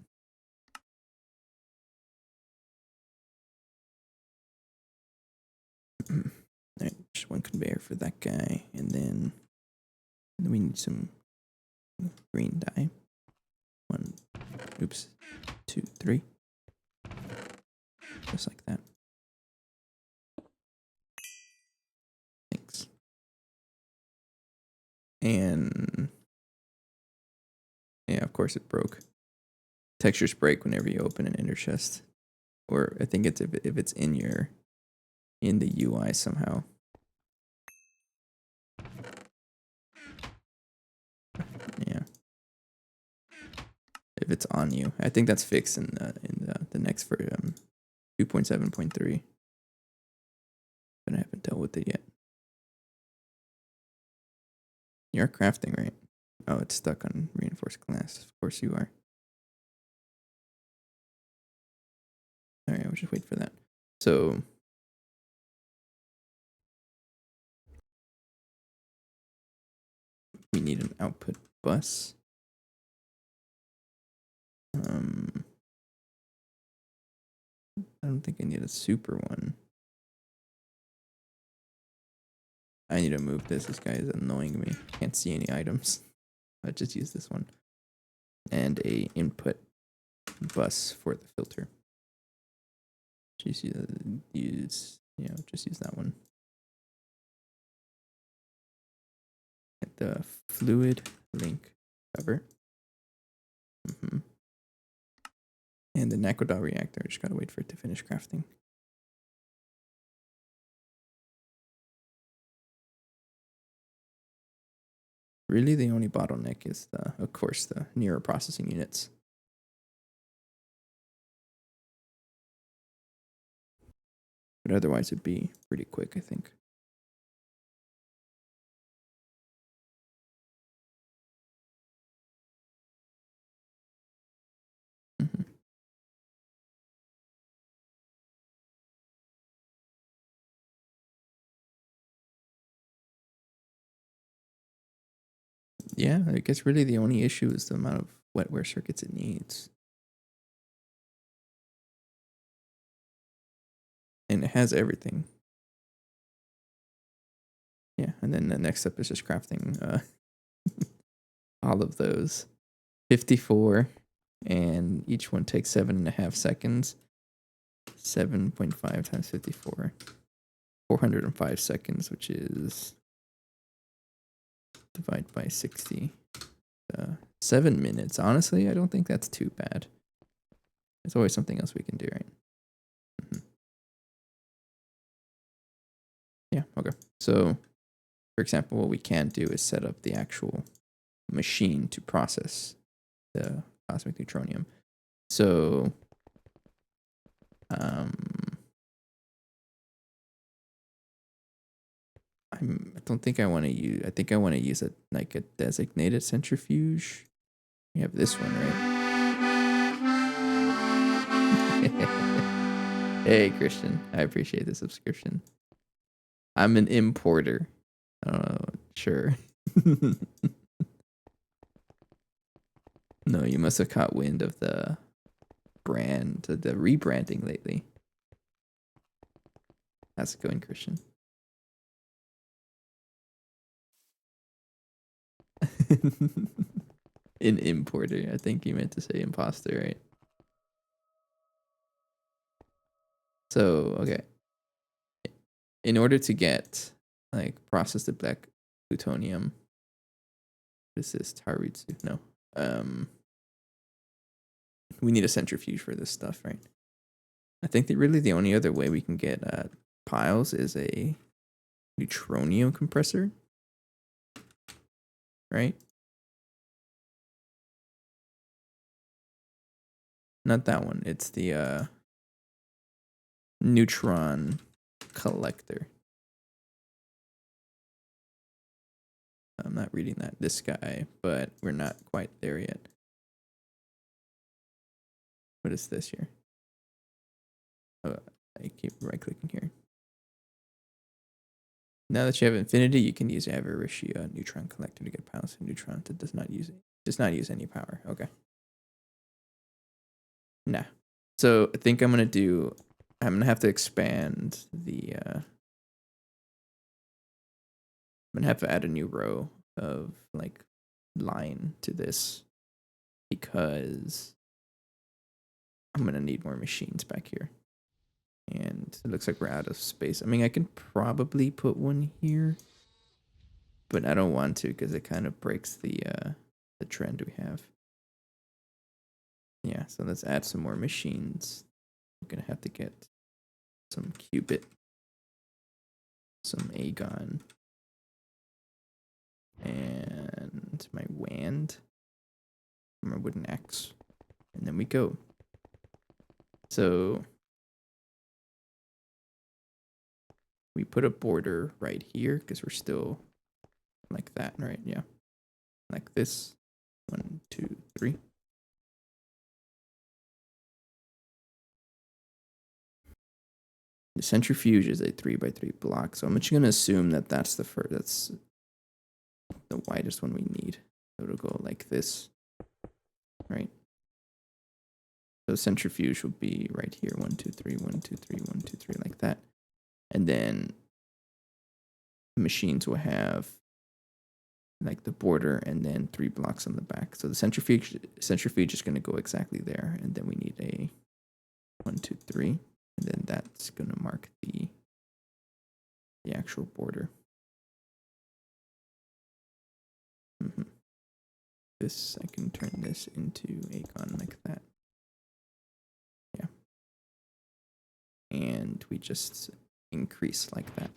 Alright, just one conveyor for that guy, and then we need some green dye. 1, oops, 2, 3. Just like that. Thanks. And yeah, of course it broke. Textures break whenever you open an ender chest, or I think it's if it's in the UI somehow. Yeah. If it's on you, I think that's fixed in the next for 2.7.3. But I haven't dealt with it yet. You're crafting, right? Oh, it's stuck on reinforced glass. Of course you are. Alright, we'll just wait for that. So we need an output bus. I don't think I need a super one. I need to move this. This guy is annoying me. Can't see any items. I'll just use this one. And a input bus for the filter. Just use that one. At the fluid link cover. And the Nakodal reactor. I just gotta wait for it to finish crafting. Really, the only bottleneck is of course, the nearer processing units. But otherwise, it'd be pretty quick, I think. Yeah, I guess really the only issue is the amount of wetware circuits it needs. And it has everything. Yeah, and then the next step is just crafting all of those. 54, and each one takes 7.5 seconds. 7.5 times 54. 405 seconds, which is divide by 60. 7 minutes. Honestly, I don't think that's too bad. There's always something else we can do, right? Yeah, okay. So, for example, what we can do is set up the actual machine to process the cosmic neutronium. So, I don't think I want to use. I think I want to use a designated centrifuge. We have this one, right? Hey, Christian, I appreciate the subscription. I'm an importer. Sure. No, you must have caught wind of the rebranding lately. How's it going, Christian? An importer. I think you meant to say imposter, right? So, okay. In order to get, process the black plutonium, this is Taritsu. No, we need a centrifuge for this stuff, right? I think that really the only other way we can get piles is a neutronium compressor, right? Not that one. It's the neutron collector. I'm not reading that. This guy, but we're not quite there yet. What is this here? Oh, I keep right-clicking here. Now that you have infinity, you can use Avariccia neutron collector to get piles of neutrons. It does not use any power. Okay. Nah. So I think I'm gonna have to expand the I'm gonna have to add a new row of like line to this because I'm gonna need more machines back here. And it looks like we're out of space. I mean, I can probably put one here, but I don't want to because it kind of breaks the trend we have. Yeah, so let's add some more machines. I'm gonna have to get some qubit, some agon, and my wand, my wooden axe, and then we go. So we put a border right here because we're still like that, right? Yeah, like this. 1, 2, 3. The centrifuge is a 3x3 block, so I'm just gonna assume that that's the widest one we need. So it'll go like this, right? So centrifuge will be right here. 1, 2, 3, 1, 2, 3, 1, 2, 3, like that. And then machines will have like the border and then 3 blocks on the back. So the centrifuge is going to go exactly there. And then we need a 1, 2, 3. And then that's going to mark the actual border. This, I can turn this into Aegon like that. Yeah. And we just increase like that.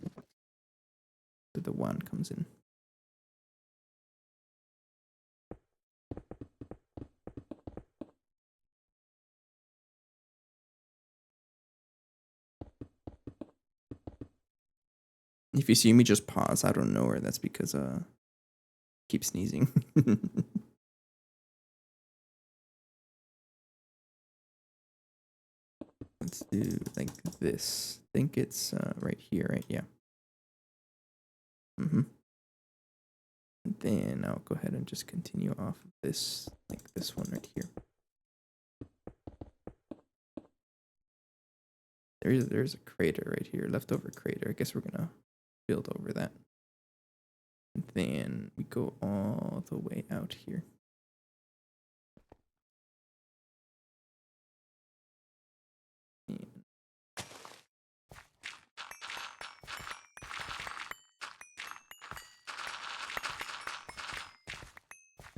So the 1 comes in. If you see me just pause out of nowhere, that's because I keep sneezing. Let's do like this. I think it's right here, right? Yeah. And then I'll go ahead and just continue off of this, like this one right here. There's a crater right here, leftover crater. I guess we're gonna build over that. And then we go all the way out here.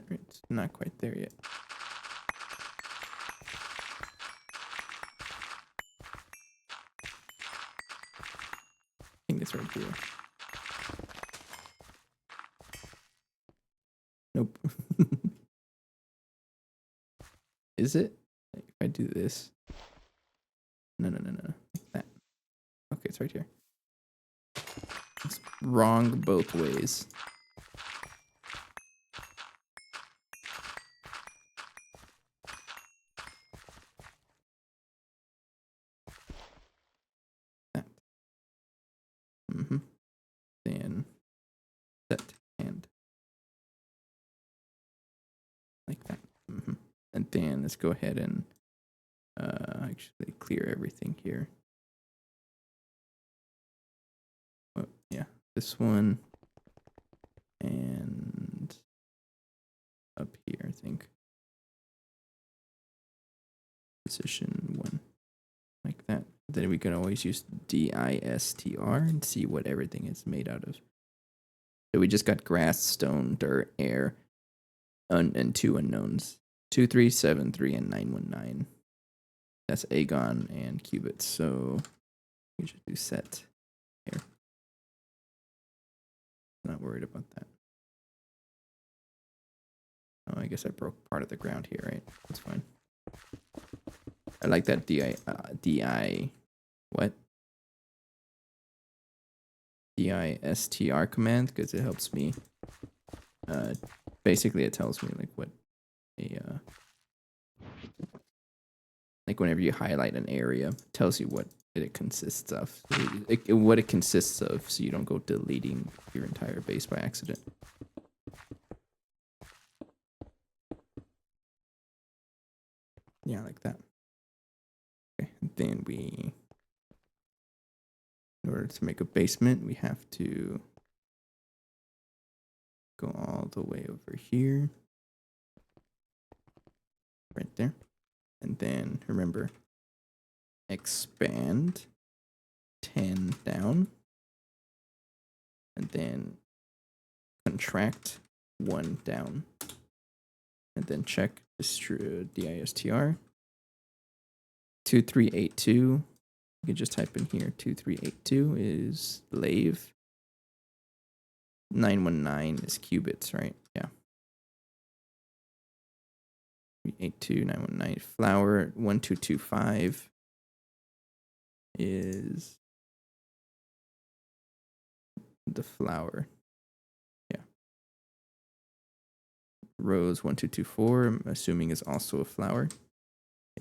It's not quite there yet. I think it's right here. Nope. Is it? Like if I do this. No. Like that. Okay, it's right here. It's wrong both ways. That. Then set and like that. And then let's go ahead and actually clear everything here. Oh, yeah, this one and up here, I think. Position 1, like that. Then we can always use DISTR and see what everything is made out of. So we just got grass, stone, dirt, air, and 2 unknowns. 2373 and 919. That's agon and qubits. So we should do set here. Not worried about that. Oh, I guess I broke part of the ground here, right? That's fine. I like that what? DISTR command because it helps me. Basically, it tells me like what a like whenever you highlight an area, it tells you what it consists of, what it consists of, so you don't go deleting your entire base by accident. Yeah, like that. Okay, then we, in order to make a basement, we have to go all the way over here, right there, and then remember, expand 10 down, and then contract 1 down, and then check DISTR 2382. You can just type in here 2382 is lave. 919 is qubits, right? Yeah. 382 919 flower. 1225 is the flower. Yeah. Rose 1224, I'm assuming is also a flower.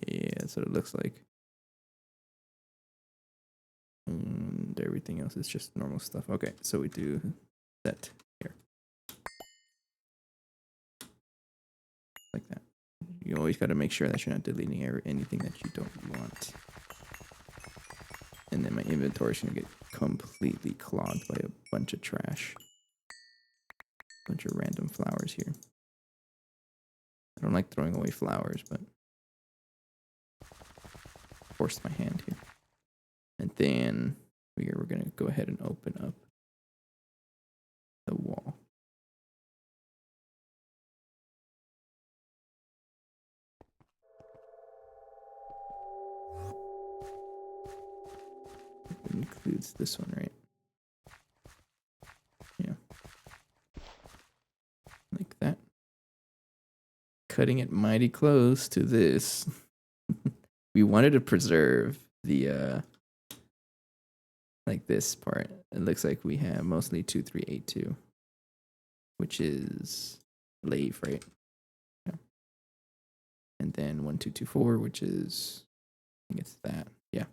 Yeah, that's what it looks like. And everything else is just normal stuff. Okay, so we do that here. Like that. You always got to make sure that you're not deleting anything that you don't want. And then my inventory is going to get completely clogged by a bunch of trash. Bunch of random flowers here. I don't like throwing away flowers, but forced my hand here. And then we're going to go ahead and open up the wall. It includes this one, right? Yeah. Like that. Cutting it mighty close to this. We wanted to preserve the like this part. It looks like we have mostly 2382, which is lave, right? Yeah. And then 1224, which is, I think it's that. Yeah.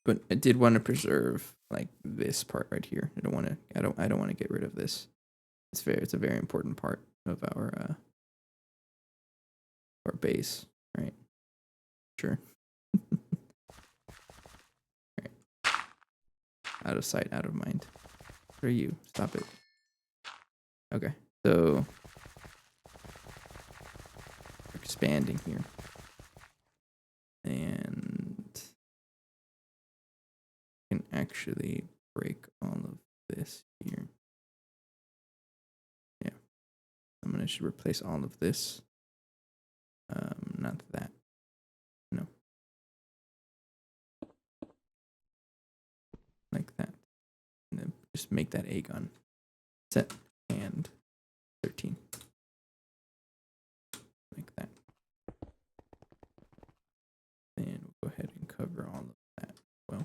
But I did want to preserve like this part right here. I don't want to get rid of this. It's a very important part of our base, right? Sure. Right. Out of sight, out of mind. What are you? Stop it. Okay, so we're expanding here. And I can actually break all of this here. Yeah. I'm gonna should replace all of this. Not that. No. Like that. And then just make that agon. Set and 13. Like that. And we'll go ahead and cover all of that. Well.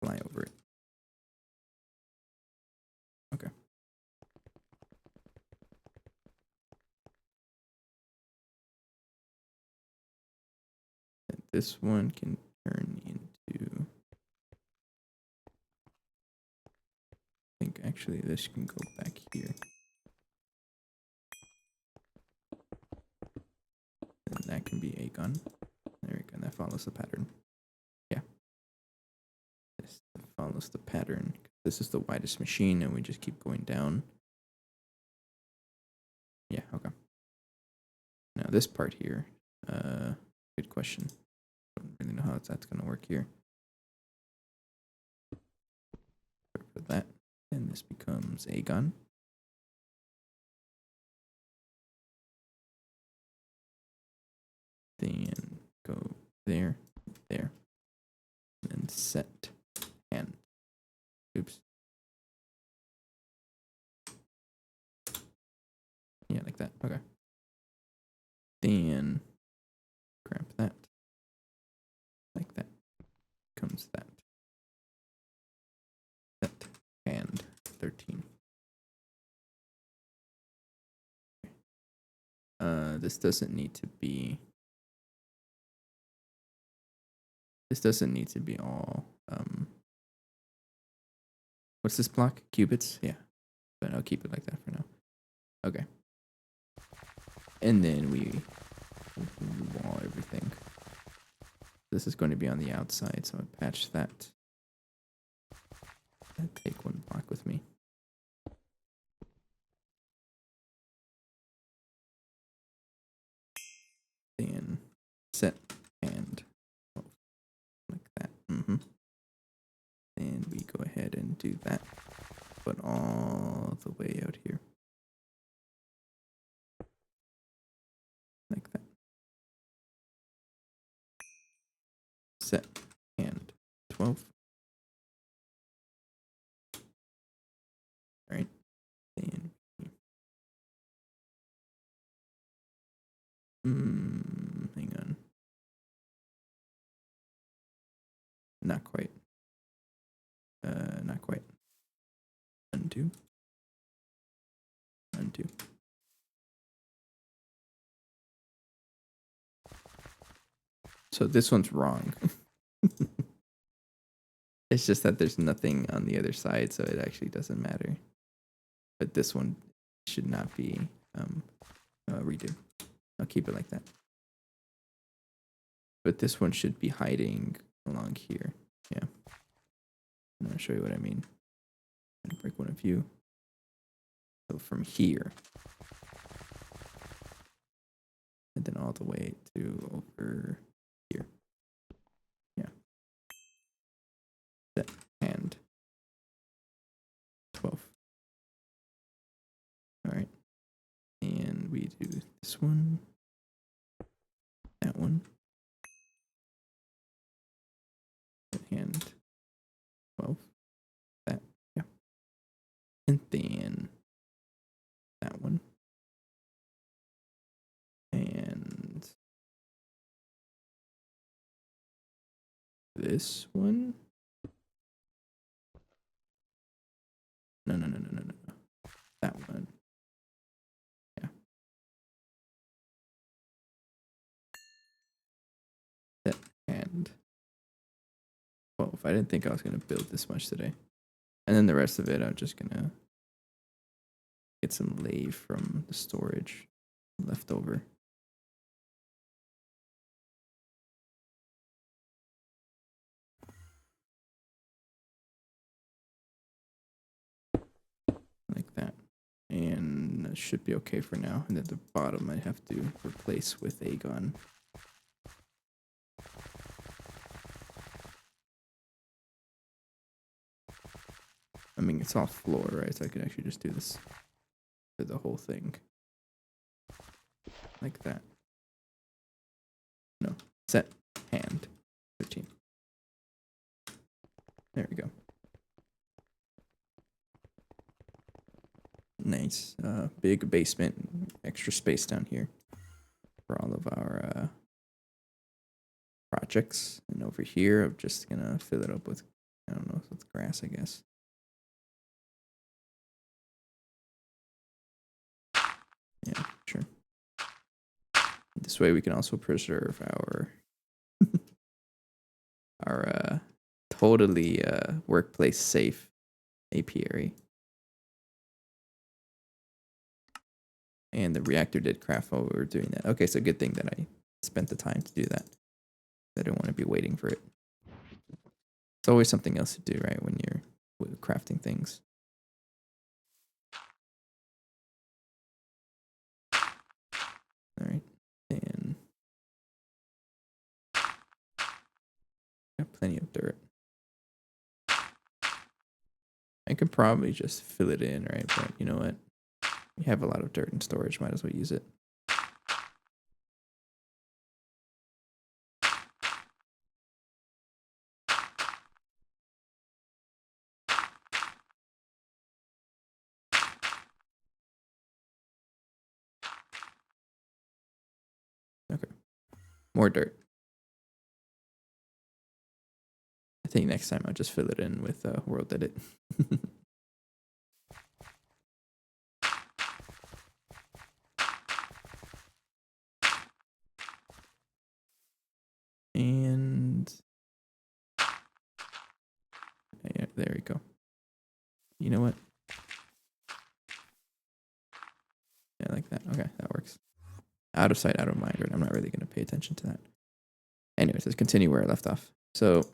Fly over it. Okay. And this one can turn into, I think actually this can go back here. And that can be agon. There we go. That follows the pattern. Yeah. This follows the pattern. This is the widest machine, and we just keep going down. Yeah, okay. Now this part here, good question. Don't really know how that's going to work here. And this becomes a gun. Then go there, there, and set hand. Oops. Yeah, like that. Okay. Then grab that. Like that. Comes that. Set hand 13. This doesn't need to be. This doesn't need to be all. What's this block? Cubits? Yeah. But I'll keep it like that for now. Okay. And then we wall everything. This is going to be on the outside, so I patch that. And take one block with me. Then set and like that. And we go ahead and do that, but all the way out here. Like that. Set and 12. All right. And hang on. Not quite. Not quite. Undo. Undo. So this one's wrong. It's just that there's nothing on the other side, so it actually doesn't matter. But this one should not be redo. I'll keep it like that. But this one should be hiding along here. Yeah. I'm going to show you what I mean. I'm going to break one of you. So from here. And then all the way to over here. Yeah. Set hand 12. All right. And we do this one. That one. Hand 12. That. Yeah. And then that one. And this one. No. That one. Yeah. That and 12. I didn't think I was going to build this much today. And then the rest of it, I'm just going to get some lave from the storage left over. Like that. And that should be okay for now. And at the bottom, I have to replace with Aegon. I mean, it's all floor, right? So I could actually just do this for the whole thing. Like that. No. Set. Hand. 15. There we go. Nice. Big basement. Extra space down here for all of our projects. And over here, I'm just going to fill it up with, I don't know, with grass, I guess. Yeah, sure. This way we can also preserve our our totally workplace safe apiary. And the reactor did craft while we were doing that. Okay, so good thing that I spent the time to do that. I didn't want to be waiting for it. It's always something else to do, right, when you're crafting things. All right, and got plenty of dirt. I could probably just fill it in, right? But you know what? We have a lot of dirt in storage. Might as well use it. Okay. More dirt. I think next time I'll just fill it in with World Edit. And yeah, there we go. You know what? Yeah, like that. Okay, that works. Out of sight, out of mind, right? I'm not really going to pay attention to that. Anyways, let's continue where I left off. So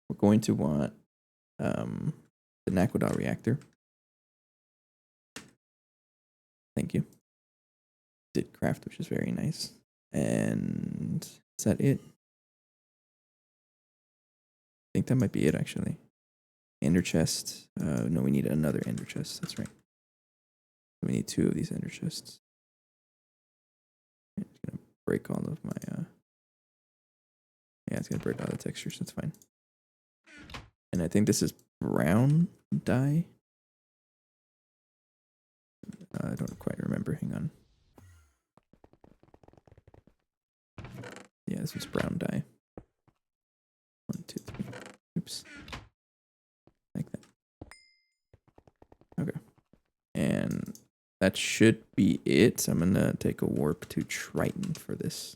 we're going to want the Nakodal reactor. Thank you. Did craft, which is very nice. And is that it? I think that might be it, actually. Ender chest. No, we need another ender chest. That's right. We need 2 of these ender chests. It's gonna break all of my. Yeah, it's gonna break all the textures. That's fine. And I think this is brown dye. I don't quite remember. Hang on. Yeah, this was brown dye. 1, 2, 3. Oops. Like that. Okay. And that should be it. I'm gonna take a warp to Triton for this.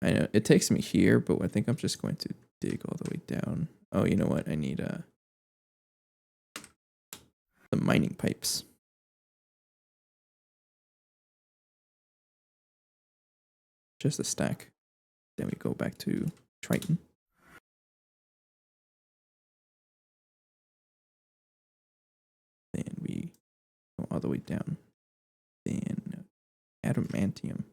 I know it takes me here, but I think I'm just going to dig all the way down. Oh, you know what? I need the mining pipes. Just a stack. Then we go back to Triton. Then we go all the way down. Then adamantium.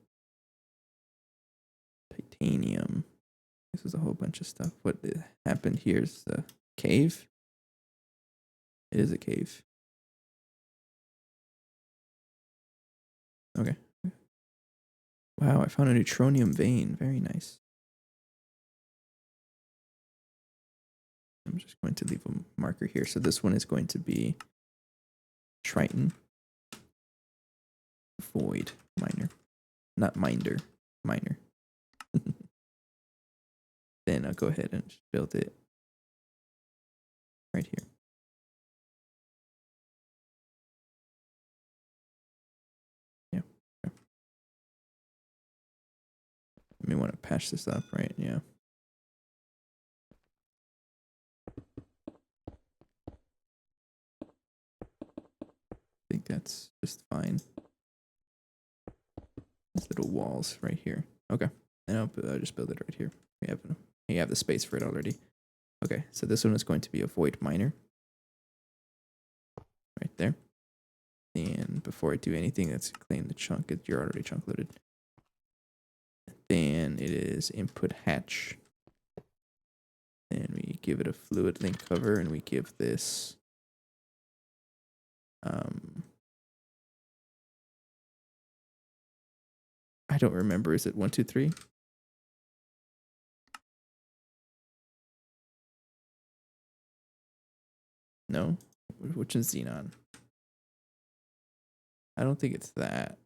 Titanium. This is a whole bunch of stuff. What happened here is the cave. It is a cave. Okay. Wow, I found a neutronium vein. Very nice. I'm just going to leave a marker here. So this one is going to be Triton. Void miner. Not minder. Miner. Then I'll go ahead and just build it right here. Yeah. Okay. You may want to patch this up, right? Yeah. I think that's just fine. These little walls right here. Okay. And I'll just build it right here. We have the space for it already. Okay, so this one is going to be a void miner. Right there. And before I do anything, let's claim the chunk. You're already chunk loaded. Then it is input hatch. And we give it a fluid link cover, and we give this I don't remember. Is it 1, 2, 3? No? Which is Xenon? I don't think it's that.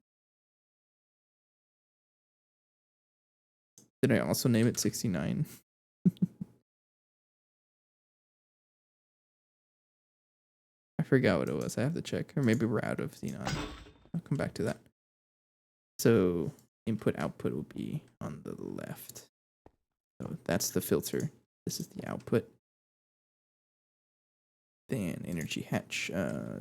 Did I also name it 69? I forgot what it was. I have to check. Or maybe we're out of Xenon. I'll come back to that. So input output will be on the left. So that's the filter. This is the output. Then energy hatch.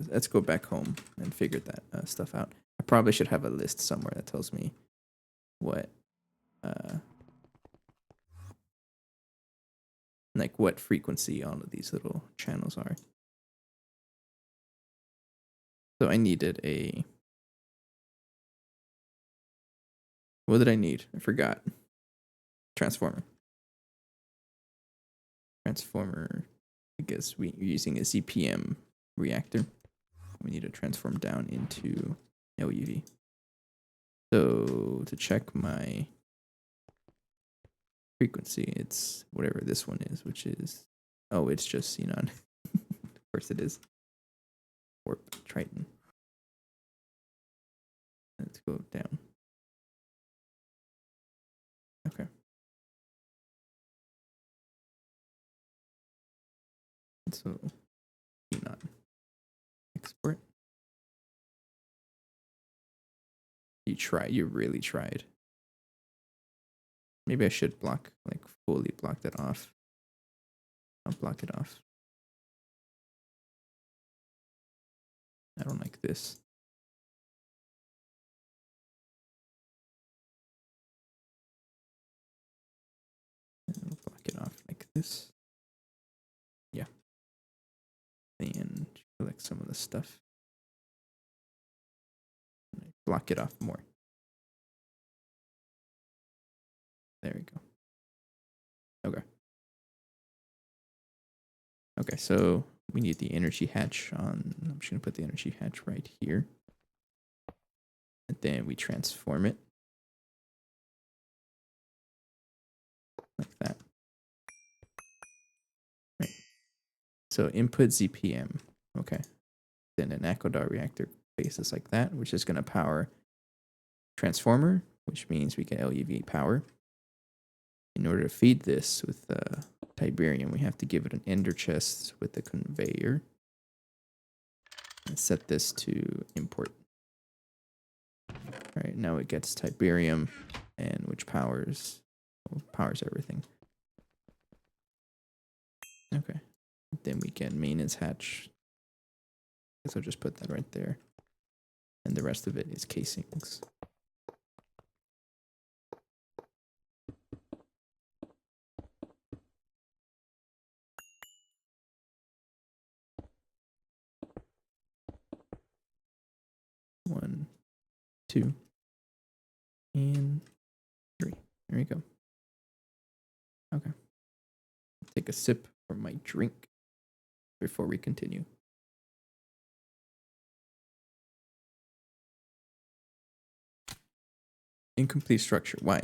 Let's go back home and figure that stuff out. I probably should have a list somewhere that tells me what like what frequency all of these little channels are. So I needed a. What did I need? I forgot. Transformer. transformer. I guess we're using a ZPM reactor. We need to transform down into LUV. So to check my frequency, it's whatever this one is, which is, oh, it's just xenon. Of course it is. Warp Triton. Let's go down. Okay. So xenon export. You really tried. Maybe I should fully block that off. I'll block it off. I don't like this. I'll block it off like this. Yeah. And select some of the stuff. Block it off more. There we go. Okay. Okay, so we need the energy hatch on. I'm just going to put the energy hatch right here. And then we transform it. Like that. Right. So input ZPM. Okay. Then an Aquadar reactor faces like that, which is going to power transformer, which means we get LUV power. In order to feed this with Tiberium, we have to give it an ender chest with a conveyor. And set this to import. All right, now it gets Tiberium, and which powers everything. Okay. Then we get maintenance hatch. So I'll just put that right there. And the rest of it is casings. One, two, and three. There we go. Okay. Take a sip from my drink before we continue. Incomplete structure. Why?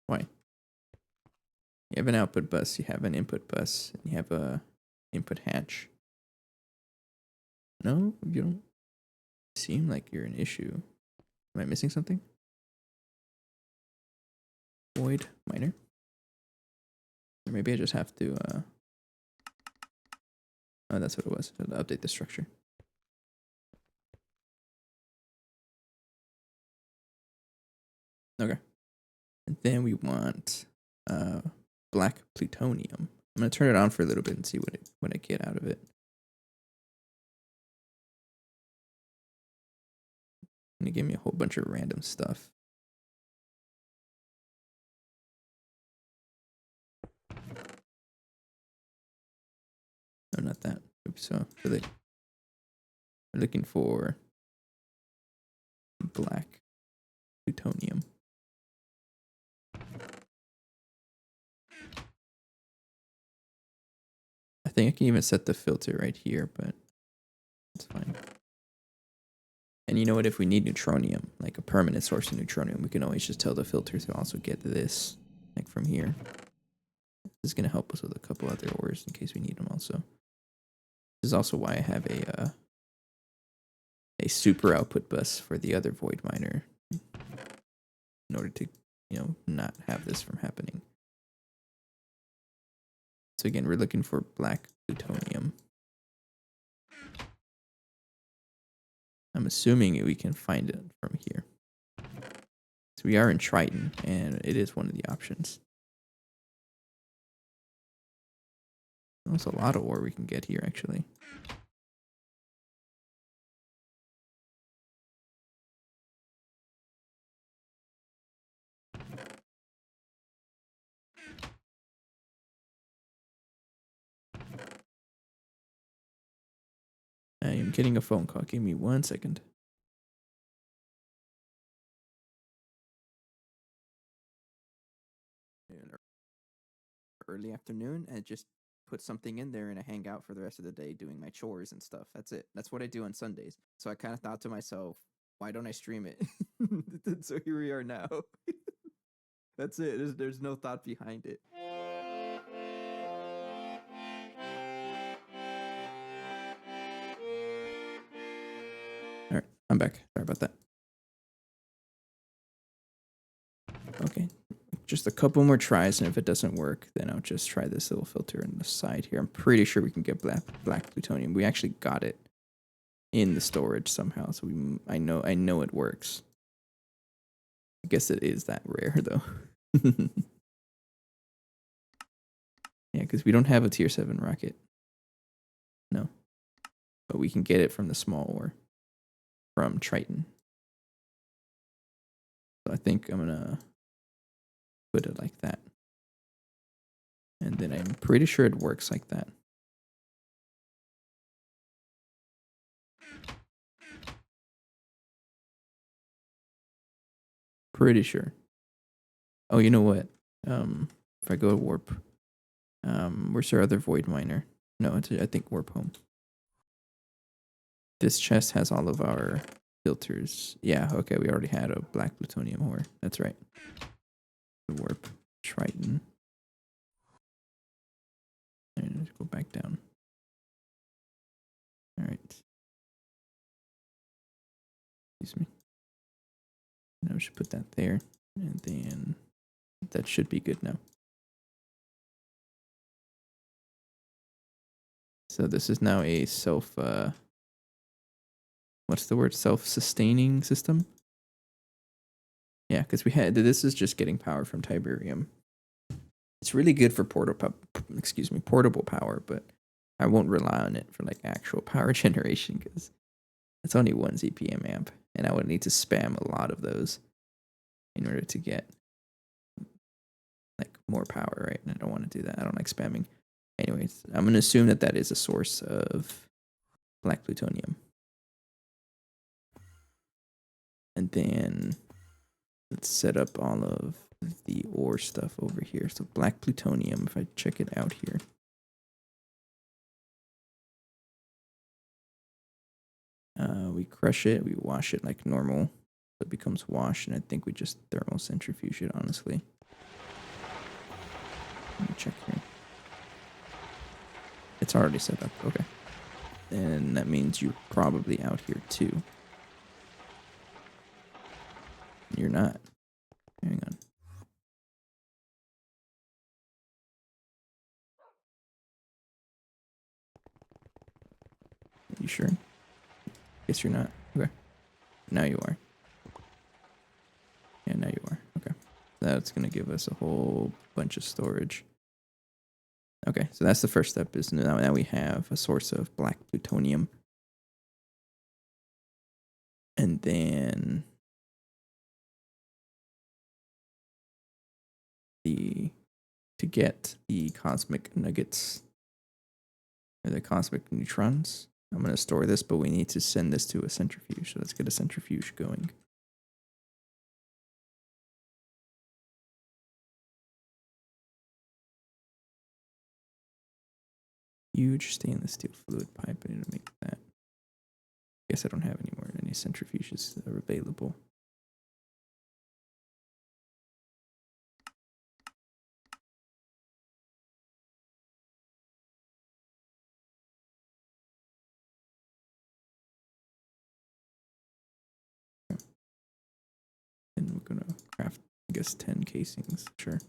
Why? You have an output bus, you have an input bus, and you have a input hatch. No, you don't seem like you're an issue. Am I missing something? Void miner. Or maybe I just have to oh, that's what it was. To update the structure. Okay. And then we want black plutonium. I'm gonna turn it on for a little bit and see what I get out of it. And it gave me a whole bunch of random stuff. No, not that. Oops. So we're looking for black plutonium. I think I can even set the filter right here, but it's fine. And you know what? If we need neutronium, like a permanent source of neutronium, we can always just tell the filter to also get this, like from here. This is going to help us with a couple other ores in case we need them also. This is also why I have a super output bus for the other void miner in order to, not have this from happening. So again, we're looking for black plutonium. I'm assuming we can find it from here. So we are in Triton, and it is one of the options. There's a lot of ore we can get here, actually. I am getting a phone call. Give me 1 second. early afternoon and just put something in there and I hang out for the rest of the day doing my chores and stuff. That's it. That's what I do on Sundays. So I kind of thought to myself, why don't I stream it? So here we are now. That's it. There's no thought behind it. All right, I'm back. Sorry about that. Okay, just a couple more tries, and if it doesn't work, then I'll just try this little filter on the side here. I'm pretty sure we can get black plutonium. We actually got it in the storage somehow, so I know it works. I guess it is that rare though. Yeah, because we don't have a tier 7 rocket. No, but we can get it from the small ore from Triton. So I think I'm gonna put it like that. And then I'm pretty sure it works like that. Pretty sure. Oh, you know what? If I go to warp, where's our other void miner? No, I think warp home. This chest has all of our filters. Yeah, okay, we already had a black plutonium ore. That's right. Warp Triton. And let's go back down. All right. Excuse me. Now we should put that there, and then that should be good now. So this is now a what's the word? Self-sustaining system. Yeah, because this is just getting power from Tiberium. It's really good for portable power, but I won't rely on it for like actual power generation because it's only 1 ZPM amp, and I would need to spam a lot of those in order to get like more power, right? And I don't want to do that. I don't like spamming. Anyways, I'm gonna assume that is a source of black plutonium, and then let's set up all of the ore stuff over here. So black plutonium, if I check it out here. We crush it, we wash it like normal. It becomes wash, and I think we just thermal centrifuge it, honestly. Let me check here. It's already set up, okay. And that means you're probably out here too. You're not. Hang on. You sure? Guess you're not. Okay. Now you are. Yeah, now you are. Okay. That's going to give us a whole bunch of storage. Okay, so that's the first step. Is now we have a source of black plutonium. And then to get the cosmic nuggets or the cosmic neutrons, I'm going to store this, but we need to send this to a centrifuge. So let's get a centrifuge going. Huge stainless steel fluid pipe. I need to make that. Guess I don't have any centrifuges that are available. And we're going to craft, I guess, 10 casings. Sure.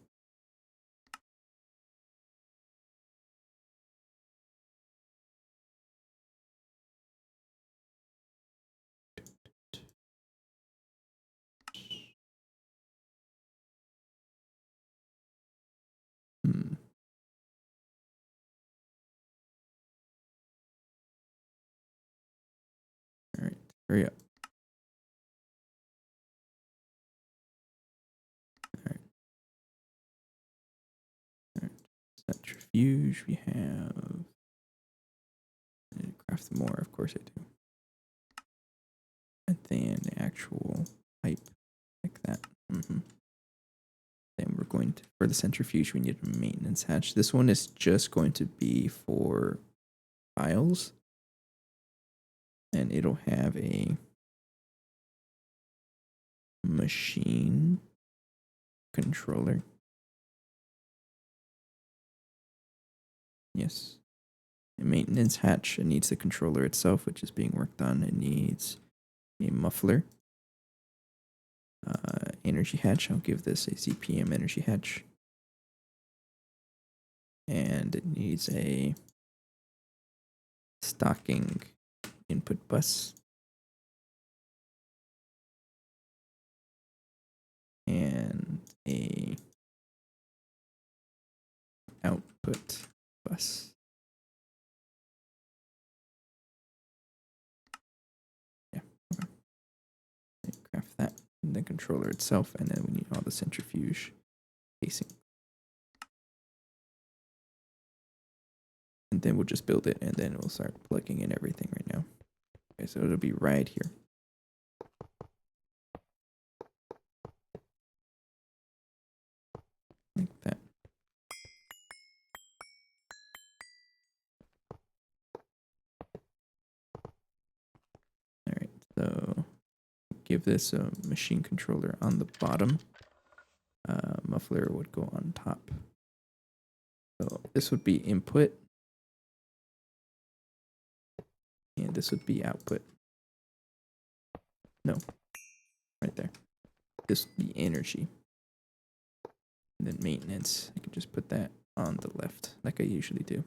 All right, hurry up. All right. All right. Centrifuge, we have. I need to craft more, of course I do. And then the actual pipe, like that. Then we're going to for the centrifuge, we need a maintenance hatch. This one is just going to be for files, and it'll have a machine controller. Yes. A maintenance hatch. It needs the controller itself, which is being worked on. It needs a muffler. Energy hatch. I'll give this a CPM energy hatch. And it needs a stocking input bus. And a output bus. Yeah. Okay. Craft that. And the controller itself, and then we need all the centrifuge casing. And then we'll just build it, and then we'll start plugging in everything right now. Okay, so it'll be right here. Like that. Alright, so give this a machine controller on the bottom. Muffler would go on top. So this would be input. And this would be output. No. Right there. This would be energy. And then maintenance. I can just put that on the left, like I usually do.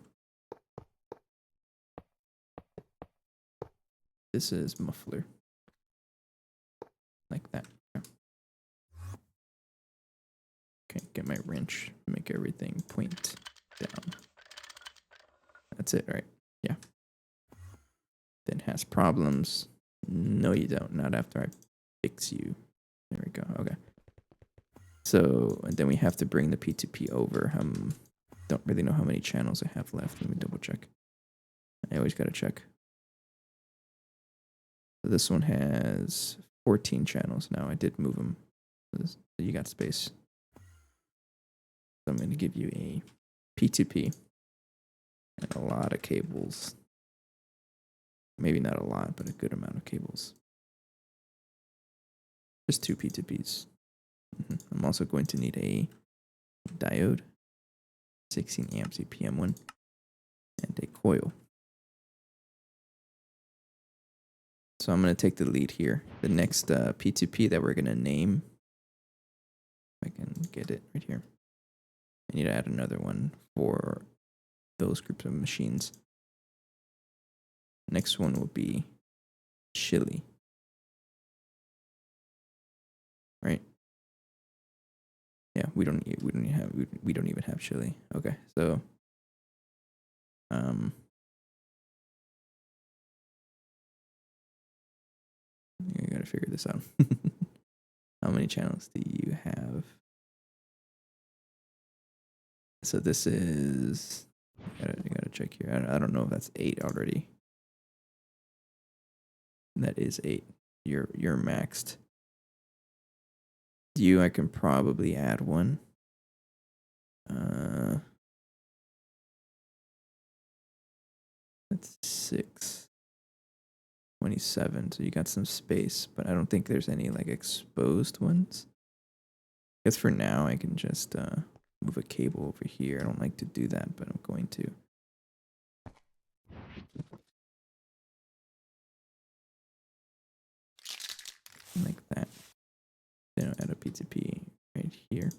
This is muffler. Like that. Okay, get my wrench, make everything point down. That's it, right? Yeah. Then has problems. No, you don't. Not after I fix you. There we go. Okay. So, and then we have to bring the P2P over. Don't really know how many channels I have left. Let me double check. I always gotta check. So this one has 14 channels now. I did move them. So you got space. So I'm going to give you a P2P and a lot of cables. Maybe not a lot, but a good amount of cables. Just 2 P2Ps. I'm also going to need a diode, 16 amps UPM one, and a coil. So I'm going to take the lead here. The next P2P that we're going to name, if I can get it right here. I need to add another one for those groups of machines. Next one will be chili. Right? Yeah, we don't even have chili. Okay, so you gotta figure this out. How many channels do you have? So this is, I gotta check here. I don't know if that's 8 already. That is 8. You're maxed. I can probably add one. That's 6. 27. So you got some space, but I don't think there's any like exposed ones. I guess for now I can just move a cable over here. I don't like to do that, but I'm going to. Like that. Then I'll add a P2P right here.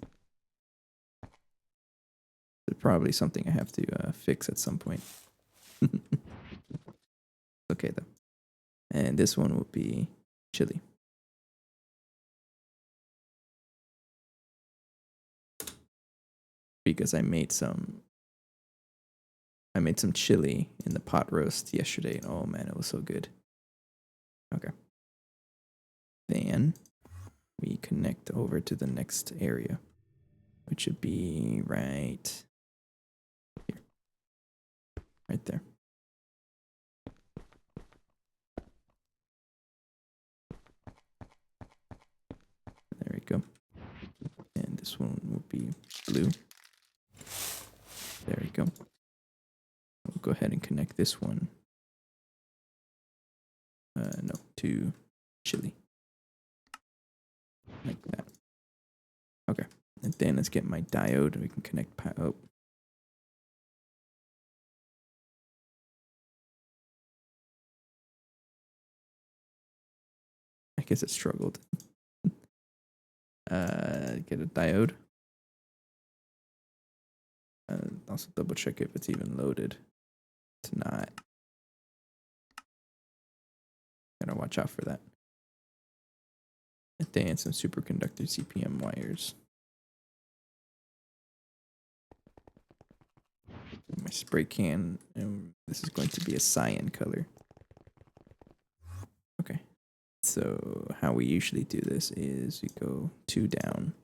It's probably something I have to fix at some point. Okay though. And this one will be chili. Because I made some chili in the pot roast yesterday, and oh man, it was so good. Okay. Then we connect over to the next area, which should be right here. Right there. There we go. And this one will be blue. There we go. We'll go ahead and connect this one. No, to chili. Like that. Okay. And then let's get my diode. We can connect oh. I guess it struggled. Get a diode. Also double check if it's even loaded. It's not. Gotta watch out for that. And then some superconductor CPM wires. My spray can, and this is going to be a cyan color. Okay. So how we usually do this is we go 2 down.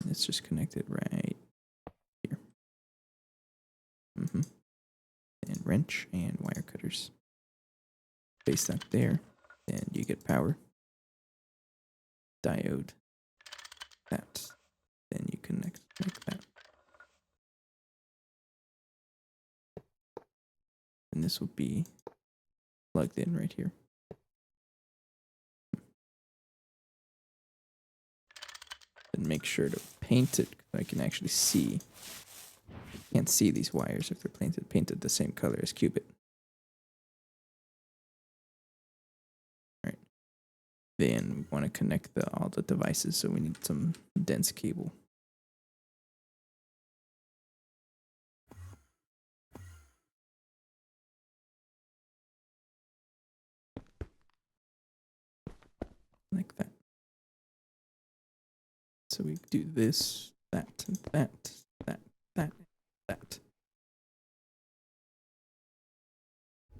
It's just connected right here. And wrench and wire cutters. Place that there, and you get power. Diode. That. Then you connect like that. And this will be plugged in right here. And make sure to paint it so I can actually see. Can't see these wires if they're painted the same color as Qubit. Alright. Then we want to connect all the devices, so we need some dense cable. Like that. So we do this, that, that, that, that, that.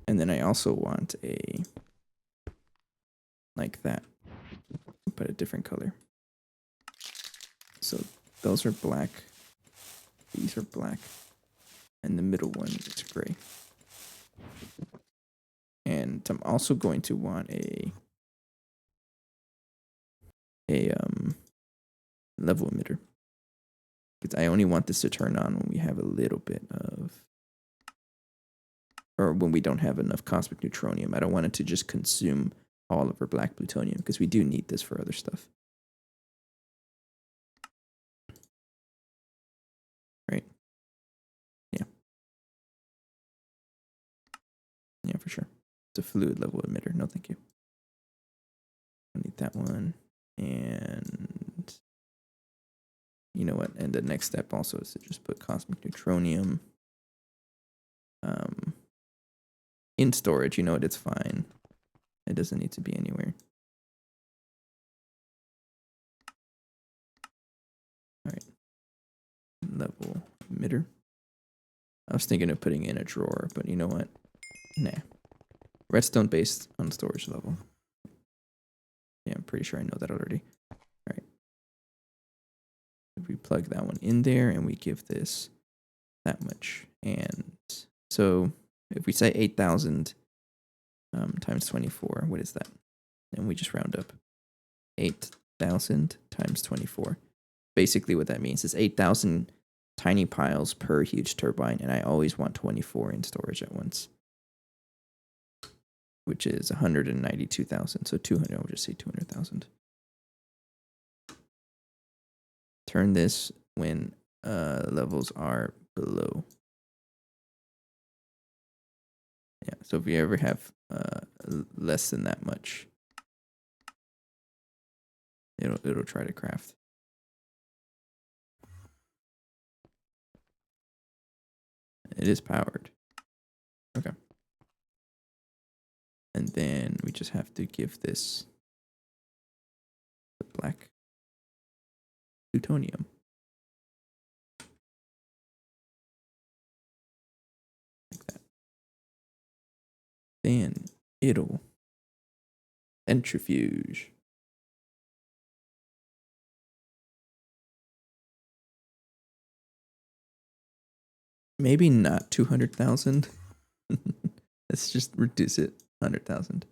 And then I also want a, like that, but a different color. So those are black, these are black, and the middle one is gray. And I'm also going to want a level emitter, because I only want this to turn on when we have a little bit of, or when we don't have enough cosmic neutronium. I don't want it to just consume all of our black plutonium, because we do need this for other stuff. Right? Yeah. Yeah, for sure. It's a fluid level emitter. No, thank you. I need that one. And you know what? And the next step also is to just put cosmic neutronium in storage. You know what? It's fine. It doesn't need to be anywhere. All right. Level emitter. I was thinking of putting it in a drawer, but you know what? Nah. Redstone based on storage level. Yeah, I'm pretty sure I know that already. All right. We plug that one in there and we give this that much. And so if we say 8,000 times 24, what is that? And we just round up. 8,000 times 24. Basically what that means is 8,000 tiny piles per huge turbine, and I always want 24 in storage at once, which is 192,000. So 200, I'll just say 200,000. Turn this when levels are below. Yeah, so if you ever have less than that much, it'll try to craft. It is powered. Okay. And then we just have to give this the black plutonium. Like that. Then it'll centrifuge. Maybe not 200,000. Let's just reduce it 100,000.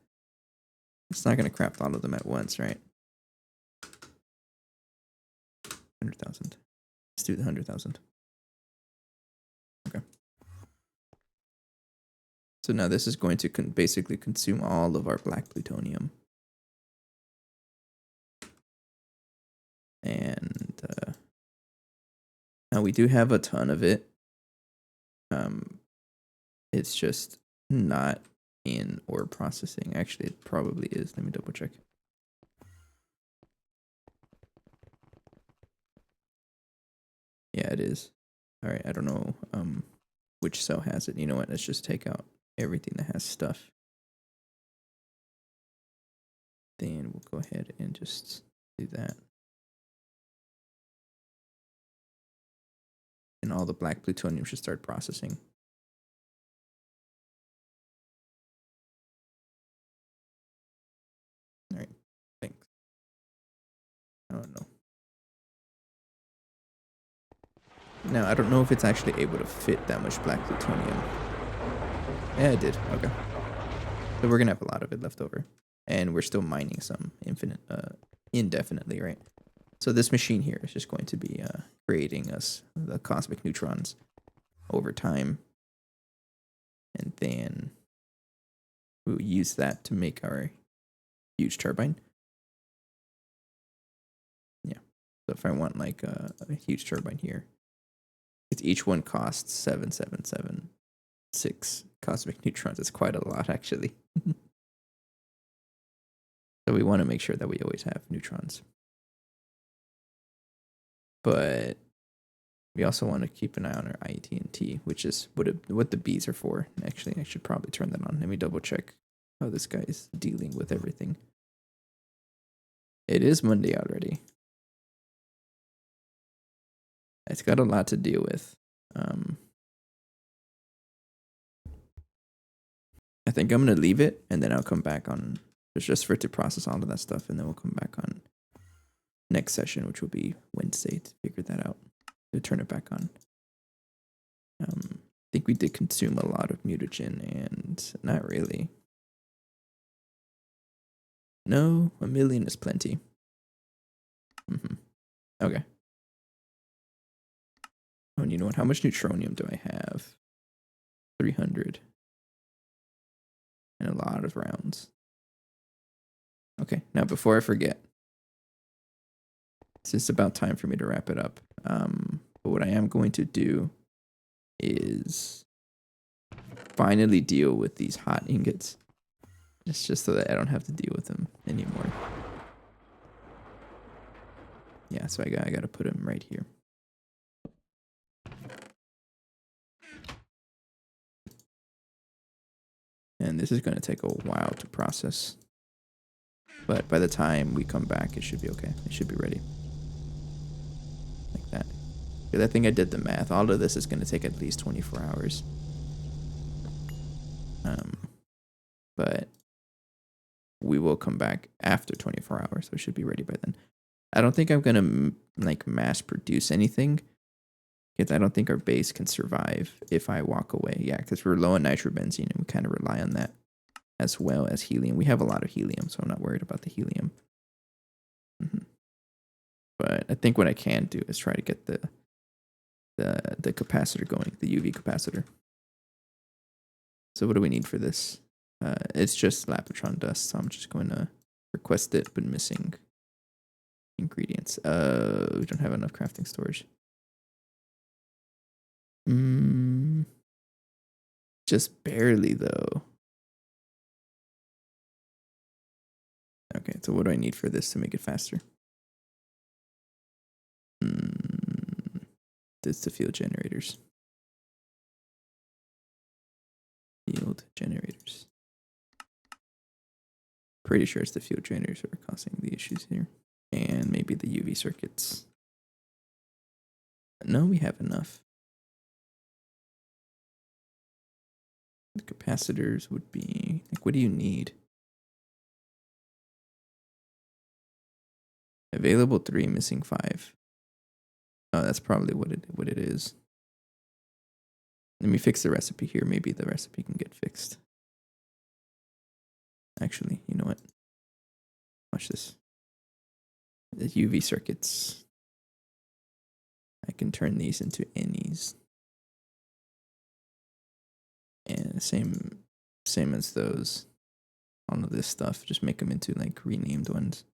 It's not going to craft all of them at once, right? 100,000. Let's do the 100,000. Okay. So now this is going to basically consume all of our black plutonium. And now we do have a ton of it. It's just not in ore processing. Actually, it probably is. Let me double check. Yeah, it is. All right, I don't know which cell has it. You know what? Let's just take out everything that has stuff. Then we'll go ahead and just do that. And all the black plutonium should start processing. All right, thanks. I don't know. Now, I don't know if it's actually able to fit that much black plutonium. Yeah, it did. Okay. So we're going to have a lot of it left over. And we're still mining some indefinitely, right? So this machine here is just going to be creating us the cosmic neutrons over time. And then we'll use that to make our huge turbine. Yeah. So if I want like a huge turbine here, each one costs 7776 cosmic neutrons. It's quite a lot, actually. So we want to make sure that we always have neutrons. But we also want to keep an eye on our IET&T, which is what the Bs are for. Actually, I should probably turn that on. Let me double check how this guy is dealing with everything. It is Monday already. It's got a lot to deal with. I think I'm going to leave it, and then I'll come back on, just for it to process all of that stuff, and then we'll come back on next session, which will be Wednesday, to figure that out, to turn it back on. I think we did consume a lot of mutagen, and not really. No, 1 million is plenty. Okay. Oh, and you know what? How much neutronium do I have? 300. And a lot of rounds. Okay, now before I forget, it's just about time for me to wrap it up. But what I am going to do is finally deal with these hot ingots. It's just so that I don't have to deal with them anymore. Yeah, so I got to put them right here. And this is going to take a while to process. But by the time we come back, it should be okay. It should be ready. Like that. Because I think I did the math. All of this is going to take at least 24 hours. But we will come back after 24 hours, so it should be ready by then. I don't think I'm going to like mass produce anything, because I don't think our base can survive if I walk away. Yeah, because we're low on nitrobenzene, and we kind of rely on that as well as helium. We have a lot of helium, so I'm not worried about the helium. But I think what I can do is try to get the capacitor going, the UV capacitor. So what do we need for this? It's just Lapotron dust, so I'm just going to request it, but missing ingredients. We don't have enough crafting storage. Just barely, though. Okay, so what do I need for this to make it faster? It's the field generators. Field generators. Pretty sure it's the field generators that are causing the issues here. And maybe the UV circuits. No, we have enough. The capacitors would be like, what do you need? Available 3, missing 5. Oh, that's probably what it is. Let me fix the recipe here. Maybe the recipe can get fixed. Actually, you know what? Watch this. The UV circuits. I can turn these into any's. And same as those. All of this stuff, just make them into like renamed ones.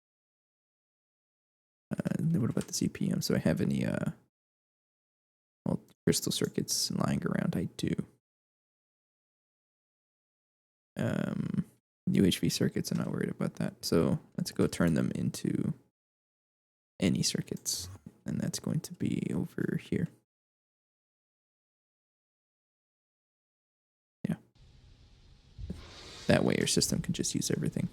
What about the CPM? So I have any crystal circuits lying around? I do. UHV circuits, I'm not worried about that. So let's go turn them into any circuits, and that's going to be over here. Yeah. That way your system can just use everything.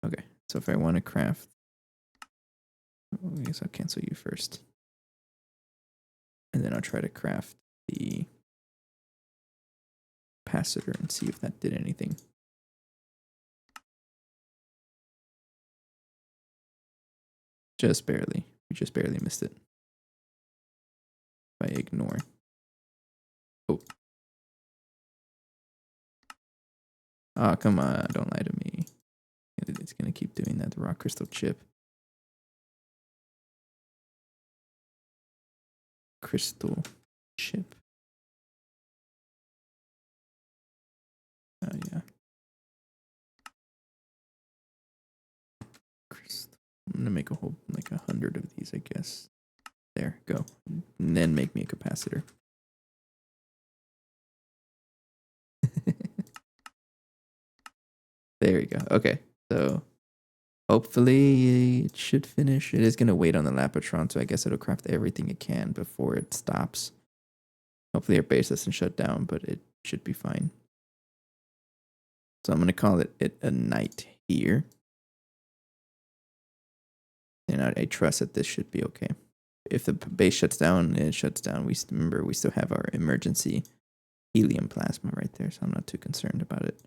Okay, so if I want to craft, I guess I'll cancel you first. And then I'll try to craft the capacitor and see if that did anything. Just barely. We just barely missed it. If I ignore. Oh. Oh, come on. Don't lie to me. It's going to keep doing that. The rock crystal chip. Crystal chip. Oh, yeah. Crystal. I'm going to make a whole, like 100 of these, I guess. There, go. And then make me a capacitor. There you go. Okay, so hopefully it should finish. It is going to wait on the Lapotron, so I guess it'll craft everything it can before it stops. Hopefully our base doesn't shut down, but it should be fine. So I'm going to call it a night here. And I trust that this should be okay. If the base shuts down, it shuts down. We still have our emergency helium plasma right there, so I'm not too concerned about it.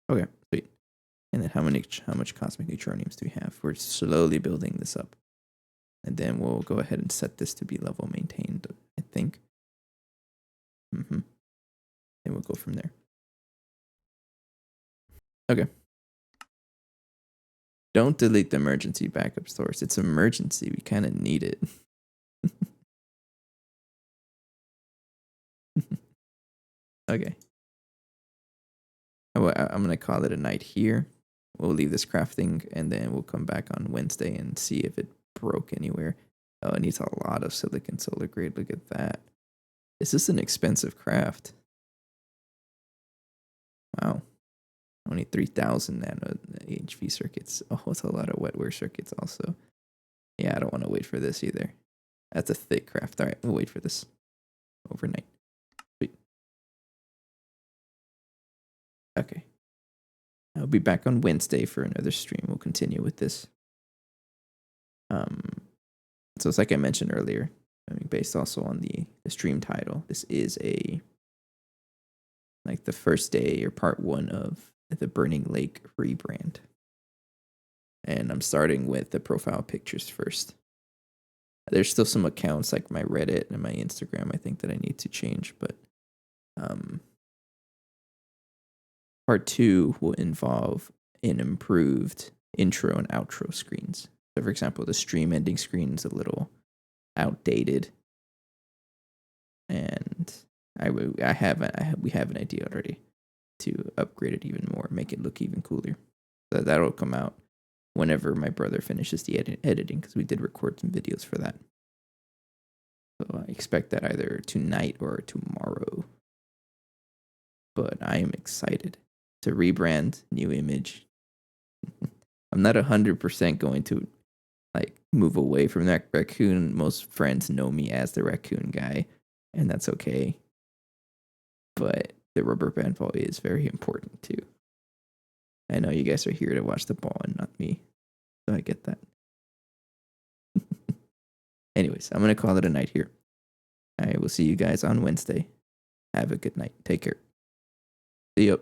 Okay, sweet. And then how much cosmic neutroniums do we have? We're slowly building this up. And then we'll go ahead and set this to be level maintained, I think. And we'll go from there. Okay. Don't delete the emergency backup source. It's emergency. We kind of need it. Okay. I'm going to call it a night here. We'll leave this crafting, and then we'll come back on Wednesday and see if it broke anywhere. Oh, it needs a lot of silicon solar grade. Look at that. This is an expensive craft. Wow. Only 3,000 nano HV circuits. Oh, it's a lot of wetware circuits also. Yeah, I don't want to wait for this either. That's a thick craft. All right, we'll wait for this overnight. Sweet. Okay. I'll be back on Wednesday for another stream. We'll continue with this. So it's like I mentioned earlier, I mean, based also on the stream title, this is like the first day or part 1 of the Burning Lake rebrand. And I'm starting with the profile pictures first. There's still some accounts like my Reddit and my Instagram I think that I need to change, but part 2 will involve an improved intro and outro screens. So for example, the stream ending screen is a little outdated, and we have an idea already to upgrade it even more, make it look even cooler. So that'll come out whenever my brother finishes the editing, because we did record some videos for that. So I expect that either tonight or tomorrow. But I am excited to rebrand, new image. I'm not 100% going to like move away from that raccoon. Most friends know me as the raccoon guy, and that's okay. But the rubber band ball is very important too. I know you guys are here to watch the ball and not me, so I get that. Anyways, I'm going to call it a night here. I will see you guys on Wednesday. Have a good night. Take care. See you.